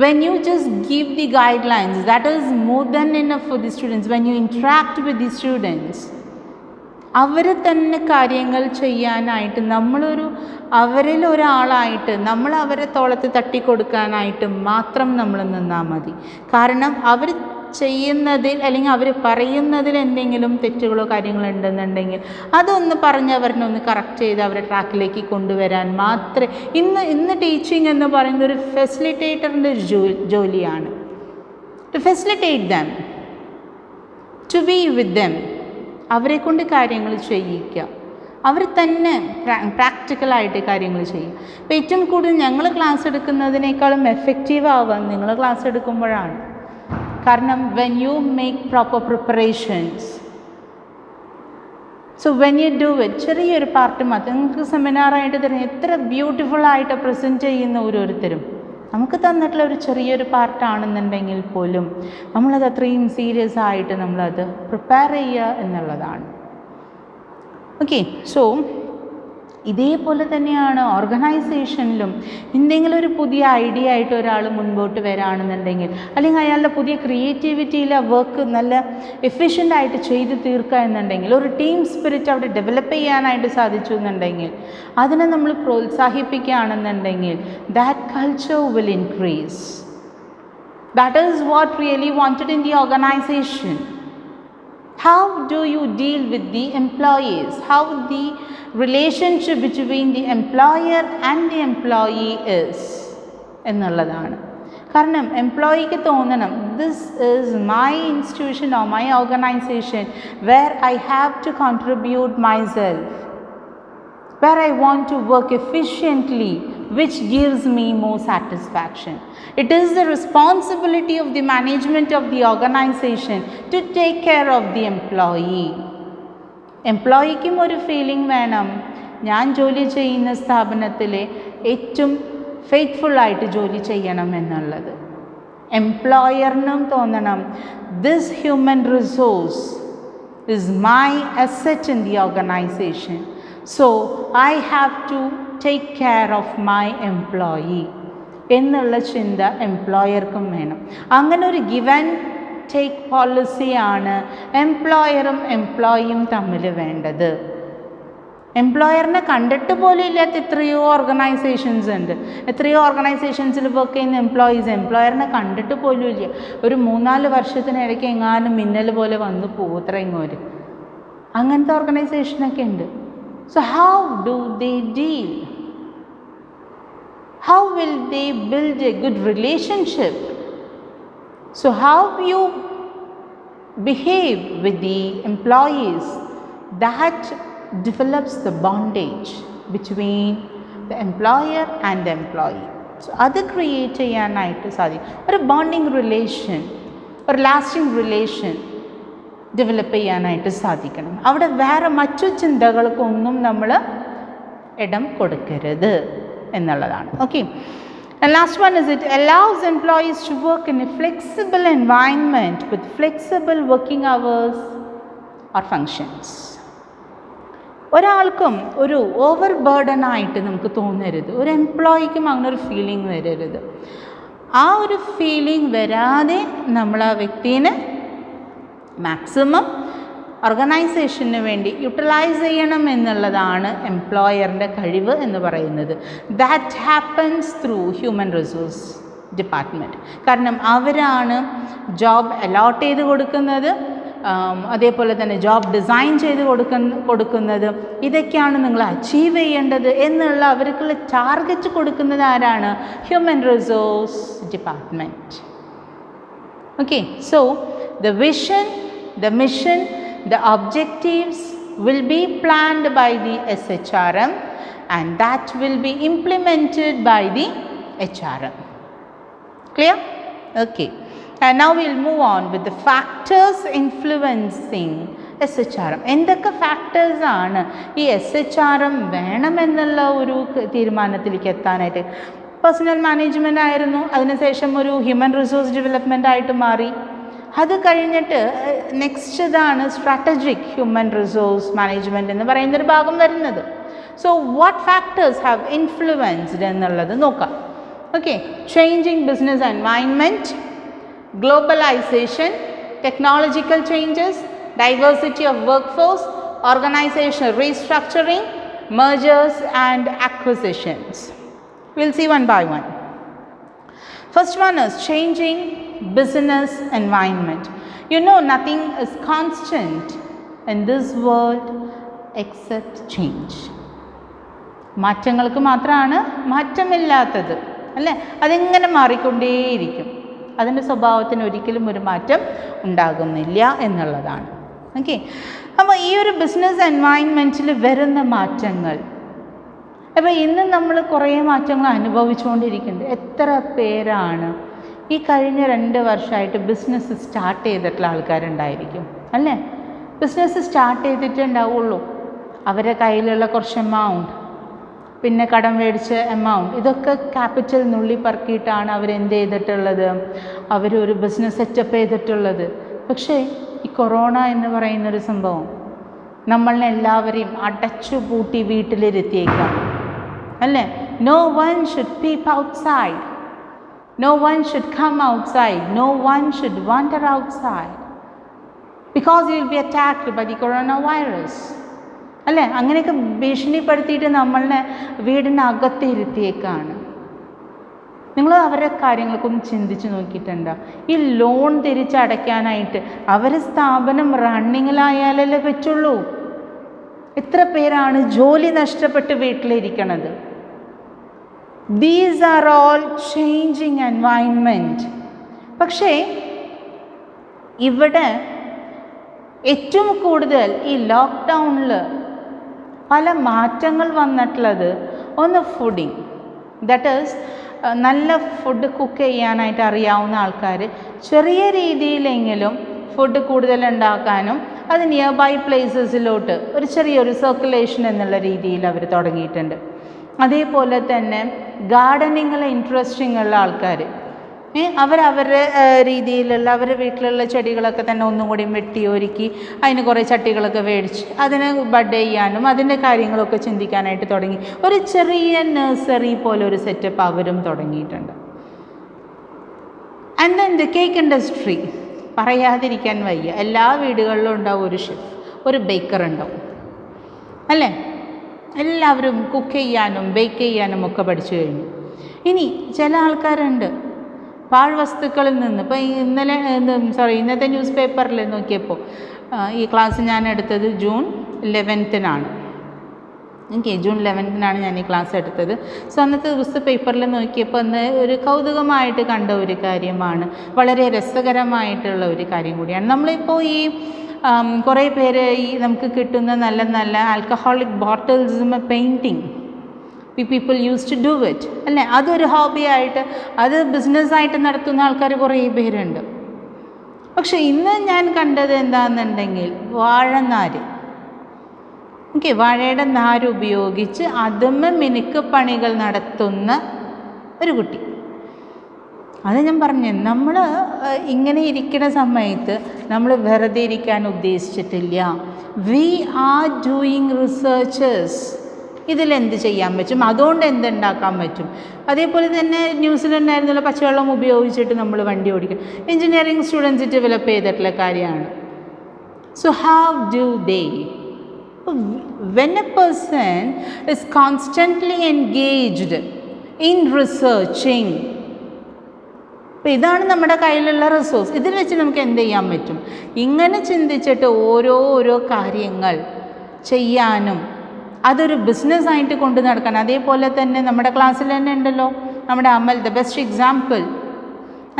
when you just give the guidelines, that is more than enough for the students. When you interact with the students, അവർ തന്നെ കാര്യങ്ങൾ ചെയ്യാനായിട്ട് അവരിൽ ഒരാളായിട്ട് നമ്മൾ അവരെ തോളത്ത് തട്ടിക്കൊടുക്കാനായിട്ട് മാത്രം നമ്മൾ നിന്നാൽ മതി. കാരണം അവർ ചെയ്യുന്നതിൽ അല്ലെങ്കിൽ അവർ പറയുന്നതിൽ എന്തെങ്കിലും തെറ്റുകളോ കാര്യങ്ങളോ ഉണ്ടെന്നുണ്ടെങ്കിൽ അതൊന്ന് പറഞ്ഞ് അവരിനൊന്ന് കറക്റ്റ് ചെയ്ത് അവരെ ട്രാക്കിലേക്ക് കൊണ്ടുവരാൻ മാത്രമേ ഇന്ന് ടീച്ചിങ് എന്ന് പറയുന്ന ഒരു ഫെസിലിറ്റേറ്ററിൻ്റെ ജോലിയാണ്. To facilitate them, to be with them, അവരെ കൊണ്ട് കാര്യങ്ങൾ ചെയ്യിക്കുക, അവർ തന്നെ പ്രാക്ടിക്കലായിട്ട് കാര്യങ്ങൾ ചെയ്യും. അപ്പോൾ ഏറ്റവും കൂടുതൽ ഞങ്ങൾ ക്ലാസ് എടുക്കുന്നതിനേക്കാളും എഫക്റ്റീവ് ആവാൻ നിങ്ങൾ ക്ലാസ് എടുക്കുമ്പോഴാണ്. കാരണം when you make proper preparations, so when you do it, ചെറിയൊരു പാർട്ട് മാത്രം നിങ്ങൾക്ക് സെമിനാറായിട്ട് തരുന്ന എത്ര ബ്യൂട്ടിഫുള്ളായിട്ട് പ്രസൻറ്റ് ചെയ്യുന്ന ഓരോരുത്തരും നമുക്ക് തന്നിട്ടുള്ള ഒരു ചെറിയൊരു പാർട്ടാണെന്നുണ്ടെങ്കിൽ പോലും നമ്മളത് അത്രയും സീരിയസ് ആയിട്ട് നമ്മളത് പ്രിപ്പയർ ചെയ്യുക എന്നുള്ളതാണ്. ഓക്കെ, സോ ഇതേപോലെ തന്നെയാണ് ഓർഗനൈസേഷനിലും. എന്തെങ്കിലും ഒരു പുതിയ ഐഡിയ ആയിട്ട് ഒരാൾ മുൻപോട്ട് വരികയാണെന്നുണ്ടെങ്കിൽ അല്ലെങ്കിൽ അയാളുടെ പുതിയ ക്രിയേറ്റിവിറ്റിയിലെ വർക്ക് നല്ല എഫിഷ്യൻ്റ് ആയിട്ട് ചെയ്ത് തീർക്കുക എന്നുണ്ടെങ്കിൽ, ഒരു ടീം സ്പിരിറ്റ് അവിടെ ഡെവലപ്പ് ചെയ്യാനായിട്ട് സാധിച്ചു എന്നുണ്ടെങ്കിൽ, അതിനെ നമ്മൾ പ്രോത്സാഹിപ്പിക്കുകയാണെന്നുണ്ടെങ്കിൽ that culture will increase. That is what really wanted in the organisation. How do you deal with the employees? How the relationship between the employer and the employee is എന്നുള്ളതാണ്. കാരണം എംപ്ലോയിക്ക് തോന്നണം this is my institution or my organisation where I have to contribute myself, where I want to work efficiently, which gives me more satisfaction. It is the responsibility of the management of the organization to take care of the employee. എംപ്ലോയിക്കും ഒരു feeling വേണം, ഞാൻ ജോലി ചെയ്യുന്ന സ്ഥാപനത്തിൽ ഏറ്റവും ഫെയ്ത്ത്ഫുള്ളായിട്ട് ജോലി ചെയ്യണം എന്നുള്ളത്. എംപ്ലോയറിനും തോന്നണം this human resource is my asset in the organisation. So I have to take care of my employee എന്നുള്ള ചിന്ത എംപ്ലോയർക്കും വേണം. അങ്ങനെ ഒരു ഗിവ് ആൻഡ് ടേക്ക് പോളിസിയാണ് എംപ്ലോയറും എംപ്ലോയിയും തമ്മിൽ വേണ്ടത്. എംപ്ലോയറിനെ കണ്ടിട്ട് പോലും ഇല്ലാത്ത എത്രയോ ഓർഗനൈസേഷൻസ് ഉണ്ട്. എത്രയോ ഓർഗനൈസേഷൻസിൽ വർക്ക് ചെയ്യുന്ന എംപ്ലോയറിനെ കണ്ടിട്ട് പോലും ഇല്ല. ഒരു 3-4 വർഷത്തിനിടയ്ക്ക് എങ്ങാനും മിന്നൽ പോലെ വന്ന് പോത്ര ഇങ്ങോട്ട്. അങ്ങനത്തെ ഓർഗനൈസേഷനൊക്കെ ഉണ്ട്. So how do they deal? How will they build a good relationship? So how you behave with the employees, that develops the bondage between the employer and the employee. So അത് ക്രിയേറ്റ് ചെയ്യാനായിട്ട് സാധിക്കും. ഒരു bonding relation, ഒരു lasting relation develop ചെയ്യാനായിട്ട് സാധിക്കണം. അവിടെ വേറെ മറ്റു ചിന്തകൾക്കൊന്നും നമ്മൾ ഇടം കൊടുക്കരുത് എന്നുള്ളതാണ്. Okay, and last one is it allows employees to work in a flexible environment with flexible working hours or functions. ഒരാൾക്കും ഒരു ഓവർ ബർഡൻ ആയിട്ട് നമുക്ക് തോന്നരുത്. ഒരു എംപ്ലോയിക്കും അങ്ങനെ ഒരു ഫീലിംഗ് വരരുത്. ആ ഒരു ഫീലിംഗ് വരാതെ നമ്മൾ ആ വ്യക്തിനെ മാക്സിമം ഓർഗനൈസേഷന് വേണ്ടി യൂട്ടിലൈസ് ചെയ്യണം എന്നുള്ളതാണ് എംപ്ലോയറിൻ്റെ കഴിവ് എന്ന് പറയുന്നത്. That happens through human resource department. കാരണം അവരാണ് ജോബ് അലോട്ട് ചെയ്ത് കൊടുക്കുന്നത്, അതേപോലെ തന്നെ ജോബ് ഡിസൈൻ ചെയ്ത് കൊടുക്കുന്നത്. ഇതൊക്കെയാണ് നിങ്ങൾ അച്ചീവ് ചെയ്യേണ്ടത് എന്നുള്ള അവർക്കുള്ള ടാർഗറ്റ് കൊടുക്കുന്നത് ആരാണ്? Human resource department. Okay, so the vision, the mission, the objectives will be planned by the SHRM and that will be implemented by the HRM. Clear? Okay. And now we'll move on with the factors influencing SHRM. എന്തൊക്കെ factors ആണ് ഈ SHRM വേണമെന്നുള്ള ഒരു തീരുമാനത്തിലേക്ക് എത്താനായിട്ട്? Personal management ആയിരുന്നു, അതിനുശേഷം ഒരു ഹ്യൂമൻ റിസോഴ്സ് ഡെവലപ്മെൻ്റ് ആയിട്ട് മാറി. അത് കഴിഞ്ഞിട്ട് നെക്സ്റ്റ് ഇതാണ് സ്ട്രാറ്റജിക് ഹ്യൂമൻ റിസോഴ്സ് മാനേജ്മെൻറ്റ് എന്ന് പറയുന്നൊരു ഭാഗം വരുന്നത്. So what factors have influenced എന്നുള്ളത് നോക്കാം. Okay, changing business environment, globalization, technological changes, diversity of workforce, organizational restructuring, mergers and acquisitions. We'll see one by one. First one is changing business environment. You know, nothing is constant in this world except change. മാറ്റങ്ങൾക്ക് മാത്രമാണ് മാറ്റമില്ലാത്തത്, അല്ലേ? അതിങ്ങനെ മാറിക്കൊണ്ടേയിരിക്കും. അതിൻ്റെ സ്വഭാവത്തിന് ഒരിക്കലും ഒരു മാറ്റം ഉണ്ടാകുന്നില്ല എന്നുള്ളതാണ്. ഓക്കെ, അപ്പോൾ ഈ ഒരു ബിസിനസ് എൻവയൺമെൻറ്റിൽ വരുന്ന മാറ്റങ്ങൾ, അപ്പോൾ ഇന്ന് നമ്മൾ കുറേ മാറ്റങ്ങൾ അനുഭവിച്ചുകൊണ്ടിരിക്കുന്നുണ്ട്. എത്ര പേരാണ് ഈ കഴിഞ്ഞ 2 വർഷമായിട്ട് ബിസിനസ് സ്റ്റാർട്ട് ചെയ്തിട്ടുള്ള ആൾക്കാരുണ്ടായിരിക്കും, അല്ലേ? ബിസിനസ് സ്റ്റാർട്ട് ചെയ്തിട്ടേ ഉണ്ടാവുള്ളൂ. അവരുടെ കയ്യിലുള്ള കുറച്ച് എമൗണ്ട്, പിന്നെ കടം മേടിച്ച എമൗണ്ട്, ഇതൊക്കെ ക്യാപിറ്റൽ നുള്ളി പറക്കിയിട്ടാണ് അവരെന്ത് ചെയ്തിട്ടുള്ളത്? അവരൊരു ബിസിനസ് സെറ്റപ്പ് ചെയ്തിട്ടുള്ളത്. പക്ഷേ ഈ കൊറോണ എന്ന് പറയുന്നൊരു സംഭവം നമ്മളെ എല്ലാവരെയും അടച്ചു പൂട്ടി വീട്ടിലിരുത്തിയേക്കാം, അല്ലേ? No one should peep outside, no one should come outside, no one should wander outside because you will be attacked by the coronavirus, അല്ലേ? അങ്ങനെയൊക്കെ ഭീഷണിപ്പെടുത്തിയിട്ട് നമ്മളെ വീടിനകത്ത് ഇരുത്തിയേക്കാണ്. നിങ്ങൾ അവരുടെ കാര്യങ്ങൾക്കൊന്ന് ചിന്തിച്ച് നോക്കിയിട്ടുണ്ടോ? ഈ ലോൺ തിരിച്ചടയ്ക്കാനായിട്ട് അവർ സ്ഥാപനം റണ്ണിങ്ങിലായാലല്ലേ പറ്റുള്ളൂ. എത്ര പേരാണ് ജോലി നഷ്ടപ്പെട്ട് വീട്ടിലിരിക്കണത്? These are all changing environment. പക്ഷേ ഇവിടെ ഏറ്റവും കൂടുതൽ ഈ ലോക്ക്ഡൗണിൽ പല മാറ്റങ്ങൾ വന്നിട്ടുള്ളത് ഒന്ന് ഫുഡിങ്, ദാറ്റ് ഈസ് നല്ല ഫുഡ് കുക്ക് ചെയ്യാനായിട്ട് അറിയാവുന്ന ആൾക്കാർ ചെറിയ രീതിയിലെങ്കിലും ഫുഡ് കൂടുതൽ ഉണ്ടാക്കാനും അത് നിയർ ബൈ പ്ലേസസിലോട്ട് ഒരു ചെറിയൊരു സർക്കുലേഷൻ എന്നുള്ള രീതിയിൽ അവർ തുടങ്ങിയിട്ടുണ്ട്. അതേപോലെ തന്നെ ഗാർഡനിങ്ങിൽ ഇൻട്രസ്റ്റിംഗ് ഉള്ള ആൾക്കാർ അവരവരുടെ രീതിയിലുള്ള അവരുടെ വീട്ടിലുള്ള ചെടികളൊക്കെ തന്നെ ഒന്നും കൂടി വെട്ടി ഒരുക്കി അതിന് കുറേ ചട്ടികളൊക്കെ മേടിച്ച് അതിന് ബഡ് ചെയ്യാനും അതിൻ്റെ കാര്യങ്ങളൊക്കെ ചിന്തിക്കാനായിട്ട് തുടങ്ങി. ഒരു ചെറിയ നഴ്സറി പോലെ ഒരു സെറ്റപ്പ് അവരും തുടങ്ങിയിട്ടുണ്ട്. And then the cake industry പറയാതിരിക്കാൻ വയ്യ. എല്ലാ വീടുകളിലും ഉണ്ടാവും ഒരു ഷെഫ്, ഒരു ബേക്കർ ഉണ്ടാവും, അല്ലേ? എല്ലാവരും കുക്ക് ചെയ്യാനും ബേക്ക് ചെയ്യാനും ഒക്കെ പഠിച്ചു കഴിഞ്ഞു. ഇനി ചില ആൾക്കാരുണ്ട് പാഴ്വസ്തുക്കളിൽ നിന്ന്. ഇപ്പോൾ ഇന്നത്തെ ന്യൂസ് പേപ്പറിൽ നോക്കിയപ്പോൾ ഈ ക്ലാസ് ഞാൻ എടുത്തത് ജൂൺ 11-നാണ്. ജൂൺ 11-നാണ് ഞാൻ ഈ ക്ലാസ് എടുത്തത്. സോ അന്നത്തെ ദിവസത്തെ പേപ്പറിൽ നോക്കിയപ്പോൾ അന്ന് ഒരു കൗതുകമായിട്ട് കണ്ട ഒരു കാര്യമാണ്, വളരെ രസകരമായിട്ടുള്ള ഒരു കാര്യം കൂടിയാണ്. നമ്മളിപ്പോൾ ഈ കുറേ പേര് ഈ നമുക്ക് കിട്ടുന്ന നല്ല നല്ല alcoholic bottles painting people use to do it അല്ലേ, അതൊരു ഹോബിയായിട്ട് അത് ബിസിനസ്സായിട്ട് നടത്തുന്ന ആൾക്കാർ കുറേ പേരുണ്ട്. പക്ഷെ ഇന്ന് ഞാൻ കണ്ടത് എന്താണെന്നുണ്ടെങ്കിൽ വാഴനാര്, വാഴയുടെ നാര് ഉപയോഗിച്ച് അതുമ്മ മിനുക്ക് പണികൾ നടത്തുന്ന ഒരു കുട്ടി. അത് ഞാൻ പറഞ്ഞു, നമ്മൾ ഇങ്ങനെ ഇരിക്കുന്ന സമയത്ത് നമ്മൾ വെറുതെ ഇരിക്കാൻ ഉദ്ദേശിച്ചിട്ടില്ല. We are doing researchers. ഇതിലെന്ത് ചെയ്യാൻ പറ്റും, അതുകൊണ്ട് എന്തുണ്ടാക്കാൻ പറ്റും. അതേപോലെ തന്നെ ന്യൂസിലുണ്ടായിരുന്നുള്ള പച്ചവെള്ളം ഉപയോഗിച്ചിട്ട് നമ്മൾ വണ്ടി ഓടിക്കും. എഞ്ചിനീയറിംഗ് സ്റ്റുഡൻസ് ഡെവലപ്പ് ചെയ്തിട്ടുള്ള കാര്യമാണ്. So how do they? When a person is constantly engaged in researching, അപ്പോൾ ഇതാണ് നമ്മുടെ കയ്യിലുള്ള റിസോഴ്സ്. ഇതിൽ വെച്ച് നമുക്ക് എന്ത് ചെയ്യാൻ പറ്റും? ഇങ്ങനെ ചിന്തിച്ചിട്ട് ഓരോ കാര്യങ്ങൾ ചെയ്യാനും അതൊരു ബിസിനസ്സായിട്ട് കൊണ്ട് നടക്കാൻ. അതേപോലെ തന്നെ നമ്മുടെ ക്ലാസ്സിൽ തന്നെ ഉണ്ടല്ലോ നമ്മുടെ അമൽ, ദ ബെസ്റ്റ് എക്സാമ്പിൾ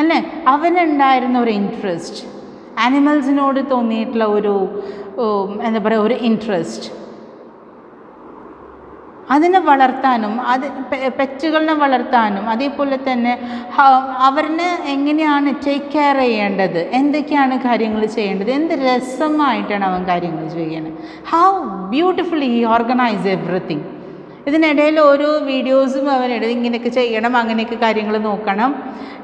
അല്ലേ. അവനുണ്ടായിരുന്ന ഒരു ഇൻട്രസ്റ്റ്, ആനിമൽസിനോട് തോന്നിയിട്ടുള്ള ഒരു എന്താ പറയുക ഒരു ഇൻട്രസ്റ്റ്, അതിനെ വളർത്താനും പെറ്റുകളിനെ വളർത്താനും അതേപോലെ തന്നെ അവരിനെ എങ്ങനെയാണ് ടേക്ക് കെയർ ചെയ്യേണ്ടത്, എന്തൊക്കെയാണ് കാര്യങ്ങൾ ചെയ്യേണ്ടത്, എന്ത് രസമായിട്ടാണ് അവൻ കാര്യങ്ങൾ ചെയ്യണത്. How beautifully he organise everything. ഇതിനിടയിൽ ഓരോ വീഡിയോസും അവനെടുത്ത് ഇങ്ങനെയൊക്കെ ചെയ്യണം, അങ്ങനെയൊക്കെ കാര്യങ്ങൾ നോക്കണം,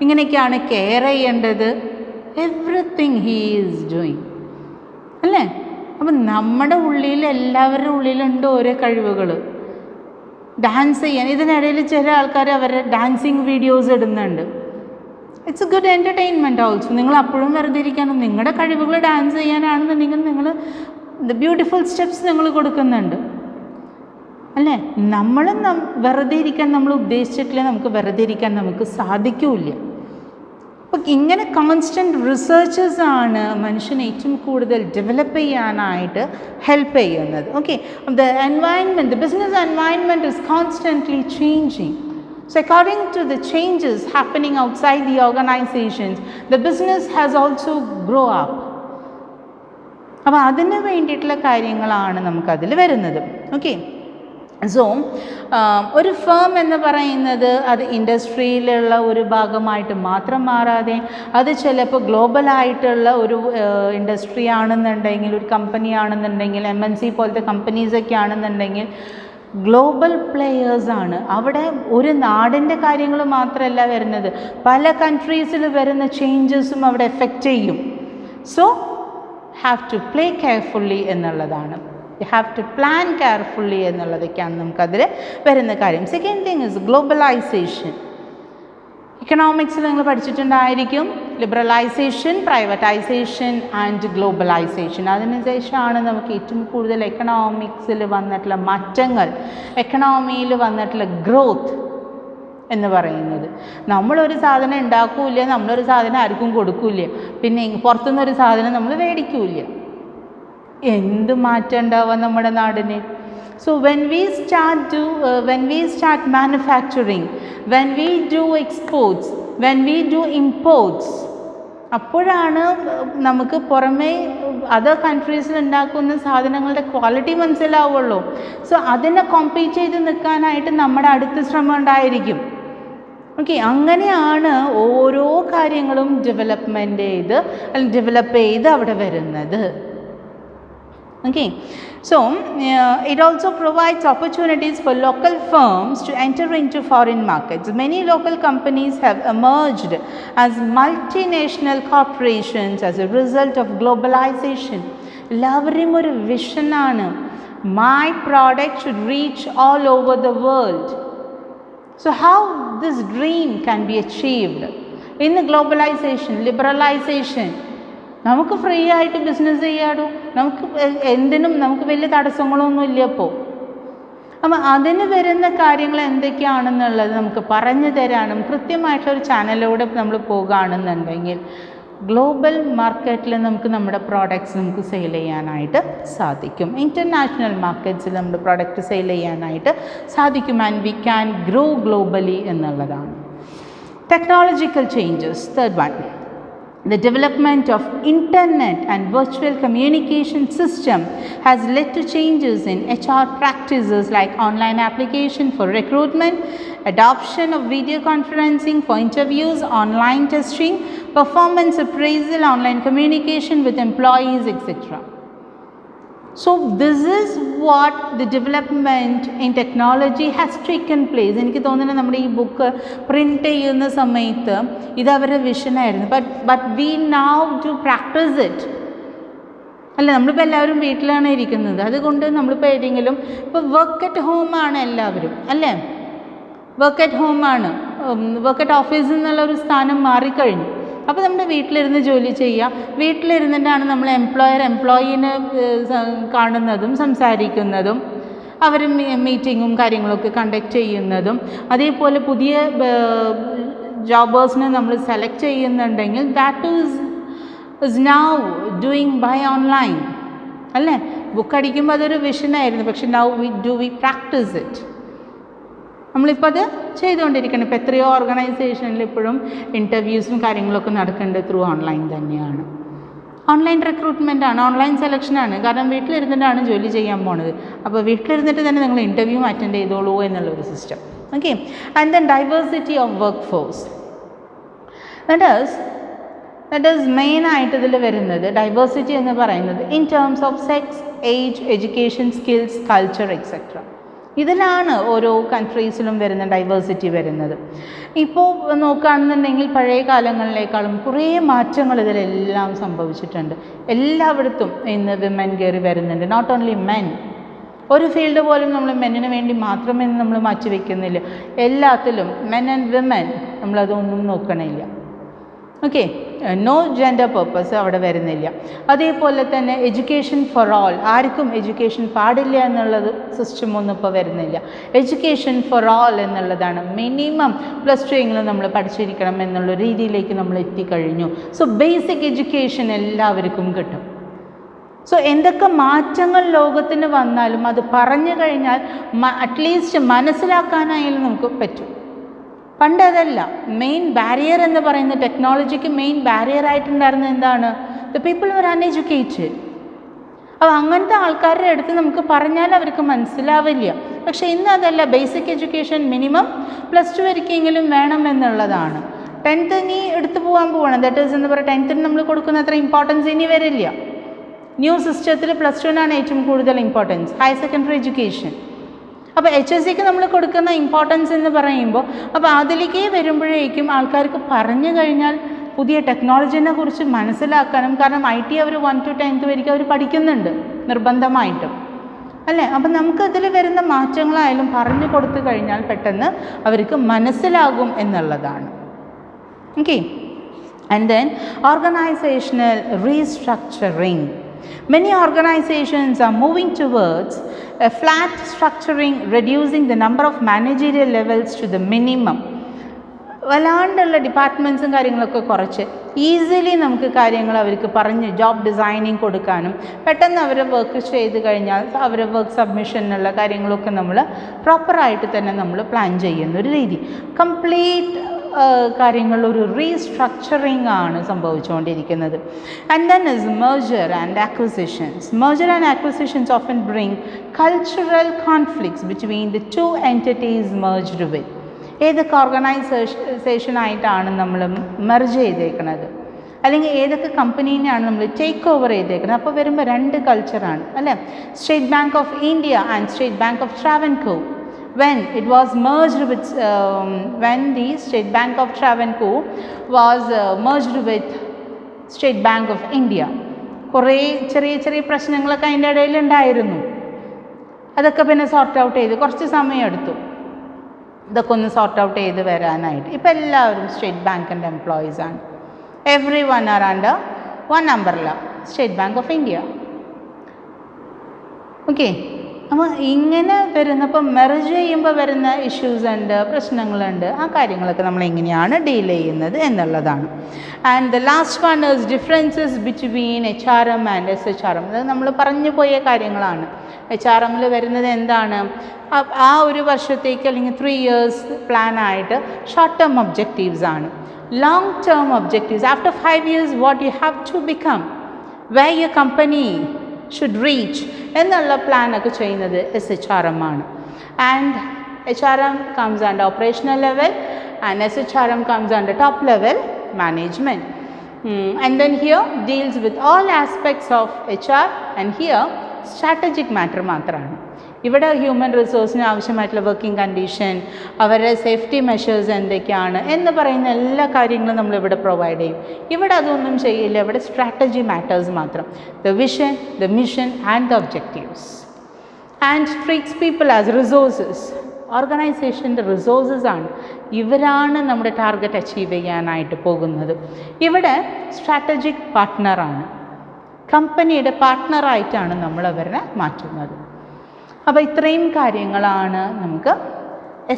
ഇങ്ങനെയൊക്കെയാണ് കെയർ ചെയ്യേണ്ടത്. എവറിത്തിങ് ഹീ ഈസ് ഡൂയിങ് അല്ലേ. അപ്പം നമ്മുടെ ഉള്ളിൽ എല്ലാവരുടെ ഉള്ളിലുണ്ട് ഓരോ കഴിവുകൾ. ഡാൻസ് ചെയ്യാൻ ഇതിനിടയിൽ ചില ആൾക്കാർ അവരുടെ ഡാൻസിങ് വീഡിയോസ് ഇടുന്നുണ്ട്. It's A good entertainment also. നിങ്ങൾ അപ്പോഴും വെറുതെ ഇരിക്കാനും നിങ്ങളുടെ കഴിവുകൾ ഡാൻസ് ചെയ്യാനാണെന്നുണ്ടെങ്കിൽ നിങ്ങൾ ദ ബ്യൂട്ടിഫുൾ സ്റ്റെപ്സ് നിങ്ങൾ കൊടുക്കുന്നുണ്ട് അല്ലേ. നമ്മളും വെറുതെ ഇരിക്കാൻ നമ്മൾ ഉദ്ദേശിച്ചിട്ടില്ല, നമുക്ക് വെറുതെ ഇരിക്കാൻ നമുക്ക് സാധിക്കില്ല. അപ്പം ഇങ്ങനെ കോൺസ്റ്റൻറ്റ് റിസർച്ചേഴ്സാണ് മനുഷ്യനെ ഏറ്റവും കൂടുതൽ ഡെവലപ്പ് ചെയ്യാനായിട്ട് ഹെൽപ്പ് ചെയ്യുന്നത്. Okay, the environment, the business environment is constantly changing. So according to the changes happening outside the organizations, the business has also grow up. അപ്പോൾ അതിന് വേണ്ടിയിട്ടുള്ള കാര്യങ്ങളാണ് നമുക്കതിൽ വരുന്നത്. ഓക്കെ, സോ ഒരു ഫേം എന്ന് പറയുന്നത് അത് ഇൻഡസ്ട്രിയിലുള്ള ഒരു ഭാഗമായിട്ട് മാത്രം മാറാതെ അത് ചിലപ്പോൾ ഗ്ലോബലായിട്ടുള്ള ഒരു ഇൻഡസ്ട്രി ആണെന്നുണ്ടെങ്കിൽ, ഒരു കമ്പനി ആണെന്നുണ്ടെങ്കിൽ, MNC പോലത്തെ കമ്പനീസൊക്കെ ആണെന്നുണ്ടെങ്കിൽ ഗ്ലോബൽ പ്ലെയേഴ്സാണ്. അവിടെ ഒരു നാടിൻ്റെ കാര്യങ്ങൾ മാത്രമല്ല വരുന്നത്, പല കൺട്രീസിൽ വരുന്ന ചേഞ്ചസും അവിടെ എഫക്റ്റ് ചെയ്യും. So have to play carefully എന്നുള്ളതാണ്. You have to plan carefully എന്നുള്ളതൊക്കെയാണ് നമുക്കതിൽ വരുന്ന കാര്യം. Second thing is globalisation. ഇക്കണോമിക്സിൽ നിങ്ങൾ പഠിച്ചിട്ടുണ്ടായിരിക്കും ലിബറലൈസേഷൻ, പ്രൈവറ്റൈസേഷൻ ആൻഡ് ഗ്ലോബലൈസേഷൻ. അതിനുശേഷമാണ് നമുക്ക് ഏറ്റവും കൂടുതൽ എക്കണോമിക്സിൽ വന്നിട്ടുള്ള മാറ്റങ്ങൾ, എക്കണോമിയിൽ വന്നിട്ടുള്ള ഗ്രോത്ത് എന്ന് പറയുന്നത്. നമ്മളൊരു സാധനം ഉണ്ടാക്കൂല, നമ്മളൊരു സാധനം ആർക്കും കൊടുക്കൂല, പിന്നെ പുറത്തുനിന്നൊരു സാധനം നമ്മൾ മേടിക്കൂല. എന്ത് മാറ്റം ഉണ്ടാവുക നമ്മുടെ നാടിന്? So when we start manufacturing, when we do exports, when we do imports, അപ്പോഴാണ് നമുക്ക് പുറമേ അതർ കൺട്രീസിൽ ഉണ്ടാക്കുന്ന സാധനങ്ങളുടെ ക്വാളിറ്റി മനസ്സിലാവുള്ളൂ. സോ അതിനെ കോമ്പീറ്റ് ചെയ്ത് നിൽക്കാനായിട്ട് നമ്മുടെ അടുത്ത ശ്രമം ഉണ്ടായിരിക്കും. ഓക്കെ, അങ്ങനെയാണ് ഓരോ കാര്യങ്ങളും ഡെവലപ്പ് ചെയ്ത് അവിടെ വരുന്നത്. Okay, so it also provides opportunities for local firms to enter into foreign markets. Many local companies have emerged as multinational corporations as a result of globalization. എല്ലാവരും ഒരു വിഷനാണ്, my product should reach all over the world. So how this dream can be achieved? In the globalization, liberalization, നമുക്ക് free ആയിട്ട് business ചെയ്യാടോ, നമുക്ക് എന്തിനും നമുക്ക് വലിയ തടസ്സങ്ങളൊന്നും ഇല്ല. അപ്പം അതിന് വരുന്ന കാര്യങ്ങൾ എന്തൊക്കെയാണെന്നുള്ളത് നമുക്ക് പറഞ്ഞു തരാനും കൃത്യമായിട്ടൊരു ചാനലിലൂടെ നമ്മൾ പോകുകയാണെന്നുണ്ടെങ്കിൽ ഗ്ലോബൽ മാർക്കറ്റിൽ നമുക്ക് നമ്മുടെ പ്രോഡക്റ്റ്സ് നമുക്ക് സെയിൽ ചെയ്യാനായിട്ട് സാധിക്കും. ഇൻ്റർനാഷണൽ മാർക്കറ്റ്സിൽ നമ്മുടെ പ്രോഡക്റ്റ് സെയിൽ ചെയ്യാനായിട്ട് സാധിക്കും. And we can grow globally എന്നുള്ളതാണ്. Technological changes, third one. The development of internet and virtual communication system has led to changes in HR practices like online application for recruitment, adoption of video conferencing for interviews, online testing, performance appraisal, online communication with employees, etc. So this is what the development in technology has taken place. എനിക്ക് തോന്നുന്നത് നമ്മുടെ ഈ book print ചെയ്യുന്ന സമയത്ത് ഇതവരുടെ വിഷനായിരുന്നു. But we now to practise it. അല്ല, നമ്മളിപ്പോൾ എല്ലാവരും വീട്ടിലാണ് ഇരിക്കുന്നത്. അതുകൊണ്ട് നമ്മളിപ്പോൾ ഏതെങ്കിലും ഇപ്പോൾ വർക്ക് അറ്റ് ഹോമാണ് എല്ലാവരും, അല്ലേ? വർക്ക് അറ്റ് ഹോമാണ്, വർക്ക് അറ്റ് ഓഫീസിൽ നിന്നുള്ളൊരു സ്ഥാനം മാറിക്കഴിഞ്ഞു. അപ്പോൾ നമ്മുടെ വീട്ടിലിരുന്ന് ജോലി ചെയ്യുക. വീട്ടിലിരുന്നിട്ടാണ് നമ്മൾ എംപ്ലോയീനെ കാണുന്നതും സംസാരിക്കുന്നതും അവർ മീറ്റിങ്ങും കാര്യങ്ങളൊക്കെ കണ്ടക്ട് ചെയ്യുന്നതും. അതേപോലെ പുതിയ ജോബേഴ്സിനെ നമ്മൾ സെലക്ട് ചെയ്യുന്നുണ്ടെങ്കിൽ that is now doing by online, അല്ലേ? ബുക്ക് അടിക്കുമ്പോൾ അതൊരു വിഷനായിരുന്നു. പക്ഷെ നൗ വി പ്രാക്ടീസ് ഇറ്റ്. നമ്മളിപ്പോൾ അത് ചെയ്തുകൊണ്ടിരിക്കണം. ഇപ്പോൾ എത്രയോ ഓർഗനൈസേഷനിൽ ഇപ്പോഴും ഇൻ്റർവ്യൂസും കാര്യങ്ങളൊക്കെ നടക്കേണ്ടത് ത്രൂ ഓൺലൈൻ തന്നെയാണ്. ഓൺലൈൻ റിക്രൂട്ട്മെൻറ്റാണ്, ഓൺലൈൻ സെലക്ഷനാണ്. കാരണം വീട്ടിലിരുന്നിട്ടാണ് ജോലി ചെയ്യാൻ പോണത്. അപ്പോൾ വീട്ടിലിരുന്നിട്ട് തന്നെ നിങ്ങൾ ഇൻ്റർവ്യൂ അറ്റൻഡ് ചെയ്തോളൂ എന്നുള്ളൊരു system. Okay. And then diversity of work force. That is മെയിനായിട്ട് ഇതിൽ വരുന്നത്. ഡൈവേഴ്സിറ്റി എന്ന് പറയുന്നത് in terms of sex, age, education, skills, culture etcetera. ഇതിലാണ് ഓരോ കൺട്രീസിലും വരുന്ന ഡൈവേഴ്സിറ്റി വരുന്നത്. ഇപ്പോൾ നോക്കുകയാണെന്നുണ്ടെങ്കിൽ പഴയ കാലങ്ങളിലേക്കാളും കുറേ മാറ്റങ്ങൾ ഇതിലെല്ലാം സംഭവിച്ചിട്ടുണ്ട്. എല്ലായിടത്തും ഇന്ന് വിമൻ കയറി വരുന്നുണ്ട്. Not only men. ഒരു ഫീൽഡ് പോലും നമ്മൾ മെന്നിന് വേണ്ടി മാത്രമേ നമ്മൾ മാറ്റി വയ്ക്കുന്നില്ല. എല്ലാത്തിലും മെൻ ആൻഡ് വിമൻ നമ്മളതൊന്നും നോക്കണില്ല. ഓക്കെ. നോ ജെൻഡർ പർപ്പസ് അവിടെ വരുന്നില്ല. അതേപോലെ തന്നെ എഡ്യൂക്കേഷൻ ഫോർ ഓൾ. ആർക്കും എഡ്യൂക്കേഷൻ പാടില്ല എന്നുള്ളത് സിസ്റ്റമൊന്നും ഇപ്പോൾ വരുന്നില്ല. എഡ്യൂക്കേഷൻ ഫോർ ഓൾ എന്നുള്ളതാണ്. മിനിമം +2 എങ്കിലും നമ്മൾ പഠിച്ചിരിക്കണം എന്നുള്ള രീതിയിലേക്ക് നമ്മൾ എത്തിക്കഴിഞ്ഞു. സോ ബേസിക് എഡ്യൂക്കേഷൻ എല്ലാവർക്കും കിട്ടും. സോ എന്തൊക്കെ മാറ്റങ്ങൾ ലോകത്തിന് വന്നാലും അത് പറഞ്ഞു കഴിഞ്ഞാൽ അറ്റ്ലീസ്റ്റ് മനസ്സിലാക്കാനായാലും നമുക്ക് പറ്റും. പണ്ട് അതല്ല. മെയിൻ ബാരിയർ എന്ന് പറയുന്നത് ടെക്നോളജിക്ക് മെയിൻ ബാരിയർ ആയിട്ടുണ്ടായിരുന്നത് എന്താണ്? The people were uneducated. അപ്പോൾ അങ്ങനത്തെ ആൾക്കാരുടെ അടുത്ത് നമുക്ക് പറഞ്ഞാൽ അവർക്ക് മനസ്സിലാവില്ല. പക്ഷേ ഇന്ന് അതല്ല. ബേസിക് എഡ്യൂക്കേഷൻ മിനിമം +2 വരെയെങ്കിലും വേണം എന്നുള്ളതാണ്. 10th നീ എടുത്തു പോകാൻ പോകണം. ദാറ്റ് ഈസ് എന്ന് പറയുക 10th നമ്മൾ കൊടുക്കുന്ന അത്ര ഇമ്പോർട്ടൻസ് ഇനി വരില്ല. ന്യൂ സിസ്റ്റത്തിൽ +2 ഏറ്റവും കൂടുതൽ ഇമ്പോർട്ടൻസ്. Higher secondary education. അപ്പോൾ HSCക്ക് നമ്മൾ കൊടുക്കുന്ന ഇമ്പോർട്ടൻസ് എന്ന് പറയുമ്പോൾ അപ്പോൾ അതിലേക്ക് വരുമ്പോഴേക്കും ആൾക്കാർക്ക് പറഞ്ഞു കഴിഞ്ഞാൽ പുതിയ ടെക്നോളജിനെ കുറിച്ച് മനസ്സിലാക്കാനും, കാരണം IT അവർ 1 to 10th വരെയ്ക്ക് അവർ പഠിക്കുന്നുണ്ട് നിർബന്ധമായിട്ടും, അല്ലേ? അപ്പം നമുക്കതിൽ വരുന്ന മാറ്റങ്ങളായാലും പറഞ്ഞു കൊടുത്തു കഴിഞ്ഞാൽ പെട്ടെന്ന് അവർക്ക് മനസ്സിലാകും എന്നുള്ളതാണ്. Okay. And then organisational restructuring. Many organizations are moving towards a flat structuring, reducing the number of managerial levels to the minimum. വല്ലാണ്ടുള്ള ഡിപ്പാർട്ട്മെൻറ്റ്സും കാര്യങ്ങളൊക്കെ കുറച്ച് ഈസിലി നമുക്ക് കാര്യങ്ങൾ അവർക്ക് പറഞ്ഞ് ജോബ് ഡിസൈനിങ് കൊടുക്കാനും പെട്ടെന്ന് അവർ വർക്ക് ചെയ്ത് കഴിഞ്ഞാൽ അവരുടെ വർക്ക് സബ്മിഷനുള്ള കാര്യങ്ങളൊക്കെ നമ്മൾ പ്രോപ്പറായിട്ട് തന്നെ നമ്മൾ പ്ലാൻ ചെയ്യുന്നൊരു രീതി. കംപ്ലീറ്റ് കാര്യങ്ങളിലൊരു റീസ്ട്രക്ചറിങ് ആണ് സംഭവിച്ചുകൊണ്ടിരിക്കുന്നത്. And then is merger and acquisitions. Merger and acquisitions often bring cultural conflicts between the 2 entities merged with. ഏതൊക്കെ ഓർഗനൈസേഷനായിട്ടാണ് നമ്മൾ മെർജ് ചെയ്തേക്കുന്നത്, അല്ലെങ്കിൽ ഏതൊക്കെ കമ്പനീനെയാണ് നമ്മൾ ടേക്ക് ഓവർ ചെയ്തേക്കുന്നത്. അപ്പോൾ വരുമ്പോൾ 2 കൾച്ചറാണ്, അല്ലേ? State bank of India and state bank of Travancore. When it was merged with, when the State Bank of Travancore was merged with State Bank of India, കുറേ ചെറിയ ചെറിയ പ്രശ്നങ്ങളൊക്കെ അതിൻ്റെ ഇടയിലുണ്ടായിരുന്നു. അതൊക്കെ പിന്നെ സോർട്ട് ഔട്ട് ചെയ്ത് കുറച്ച് സമയമെടുത്തു ഇതൊക്കെ ഒന്ന് സോർട്ട് ഔട്ട് ചെയ്ത് വരാനായിട്ട്. ഇപ്പോൾ എല്ലാവരും സ്റ്റേറ്റ് ബാങ്കിൻ്റെ എംപ്ലോയീസാണ്. everyone are under one umbrella, State Bank of India. Okay. അപ്പോൾ ഇങ്ങനെ വരുന്നപ്പോൾ മെർജ് ചെയ്യുമ്പോൾ വരുന്ന ഇഷ്യൂസ് ഉണ്ട്, പ്രശ്നങ്ങളുണ്ട്. ആ കാര്യങ്ങളൊക്കെ നമ്മൾ എങ്ങനെയാണ് ഡീൽ ചെയ്യുന്നത് എന്നുള്ളതാണ്. And the last one is differences between HRM and SHRM. അത് നമ്മൾ പറഞ്ഞു പോയ കാര്യങ്ങളാണ്. HRM വരുന്നത് എന്താണ്, ആ ഒരു വർഷത്തേക്ക് അല്ലെങ്കിൽ 3 years പ്ലാനായിട്ട് ഷോർട്ട് ടേം ഒബ്ജക്റ്റീവ്സ് ആണ്. Long term objectives, after 5 years what you have to become, where your company should reach എന്നുള്ള പ്ലാനൊക്കെ ചെയ്യുന്നത് SHRM ആണ്. And HRM comes under operational level and SHRM comes under top level management. And then here deals with all aspects of HR, and here strategic matter മാത്രമാണ്. ഇവിടെ human റിസോഴ്സിന് ആവശ്യമായിട്ടുള്ള working condition, അവരുടെ safety measures എന്തൊക്കെയാണ് എന്ന് പറയുന്ന എല്ലാ കാര്യങ്ങളും നമ്മളിവിടെ പ്രൊവൈഡ് ചെയ്യും. ഇവിടെ അതൊന്നും ചെയ്യില്ല. ഇവിടെ സ്ട്രാറ്റജി മാറ്റേഴ്സ് മാത്രം. The vision, the mission and the objectives. And treats people as resources. ഓർഗനൈസേഷൻ്റെ റിസോഴ്സസ് ആണ്. ഇവരാണ് നമ്മുടെ ടാർഗറ്റ് അച്ചീവ് ചെയ്യാനായിട്ട് പോകുന്നത്. ഇവിടെ സ്ട്രാറ്റജിക് പാർട്ട്ണറാണ്, കമ്പനിയുടെ പാർട്ട്ണറായിട്ടാണ് നമ്മൾ അവരെ മാറ്റുന്നത്. അപ്പോൾ ഇത്രയും കാര്യങ്ങളാണ് നമുക്ക്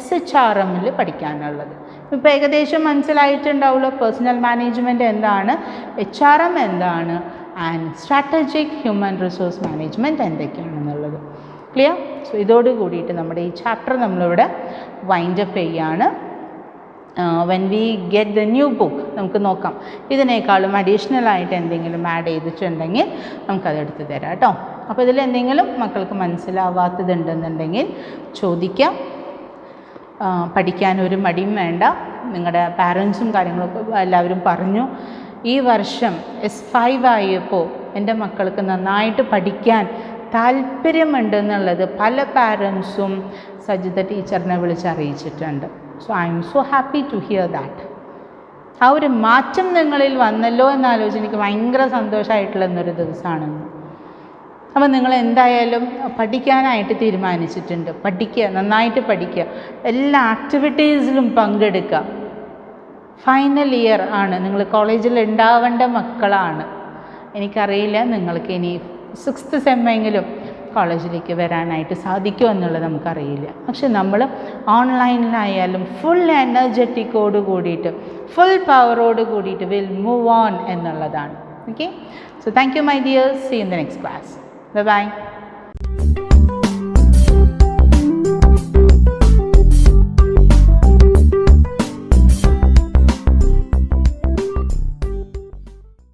SHRMൽ പഠിക്കാനുള്ളത്. ഇപ്പോൾ ഏകദേശം മനസ്സിലായിട്ടുണ്ടാവുമല്ലോ പേഴ്സണൽ മാനേജ്മെൻറ്റ് എന്താണ്, HRM എന്താണ്, and strategic human resource management എന്തൊക്കെയാണെന്നുള്ളത്. ക്ലിയർ? സോ ഇതോട് കൂടിയിട്ട് നമ്മുടെ ഈ ചാപ്റ്റർ നമ്മളിവിടെ വൈൻഡപ്പ് ചെയ്യാണ്. When we get the new book നമുക്ക് നോക്കാം ഇതിനേക്കാളും അഡീഷണലായിട്ട് എന്തെങ്കിലും ആഡ് ചെയ്തിട്ടുണ്ടെങ്കിൽ നമുക്കതെടുത്ത് തരാം കേട്ടോ. അപ്പോൾ ഇതിൽ എന്തെങ്കിലും മക്കൾക്ക് മനസ്സിലാവാത്തതുണ്ടെന്നുണ്ടെങ്കിൽ ചോദിക്കാം. പഠിക്കാനൊരു മടിയും വേണ്ട. നിങ്ങളുടെ പാരൻസും കാര്യങ്ങളൊക്കെ എല്ലാവരും പറഞ്ഞു. ഈ വർഷം S5 ആയപ്പോൾ എൻ്റെ മക്കൾക്ക് നന്നായിട്ട് പഠിക്കാൻ താല്പര്യമുണ്ടെന്നുള്ളത് പല പാരൻസും സജിത ടീച്ചറിനെ വിളിച്ചറിയിച്ചിട്ടുണ്ട്. So I am so happy to hear that. ആ ഒരു മാറ്റം നിങ്ങളിൽ വന്നല്ലോ എന്നാലോചിച്ച് എനിക്ക് ഭയങ്കര സന്തോഷമായിട്ടുള്ളൊരു ദിവസമാണെന്ന്. അപ്പോൾ നിങ്ങൾ എന്തായാലും പഠിക്കാനായിട്ട് തീരുമാനിച്ചിട്ടുണ്ട്. പഠിക്കുക, നന്നായിട്ട് പഠിക്കുക, എല്ലാ ആക്ടിവിറ്റീസിലും പങ്കെടുക്കുക. ഫൈനൽ ഇയർ ആണ്, നിങ്ങൾ കോളേജിൽ ഉണ്ടാവേണ്ട മക്കളാണ്. എനിക്കറിയില്ല നിങ്ങൾക്ക് ഇനി 6th സെമ്മെങ്കിലും കോളേജിലേക്ക് വരാനായിട്ട് സാധിക്കുമോ എന്നുള്ളത് നമുക്കറിയില്ല. പക്ഷെ നമ്മൾ ഓൺലൈനിലായാലും ഫുൾ എനർജറ്റിക്കോട് കൂടിയിട്ട്, ഫുൾ പവറോട് കൂടിയിട്ട് വിൽ മൂവ് ഓൺ എന്നുള്ളതാണ്. Okay, so thank you my dears. See in the next class. Bye bye.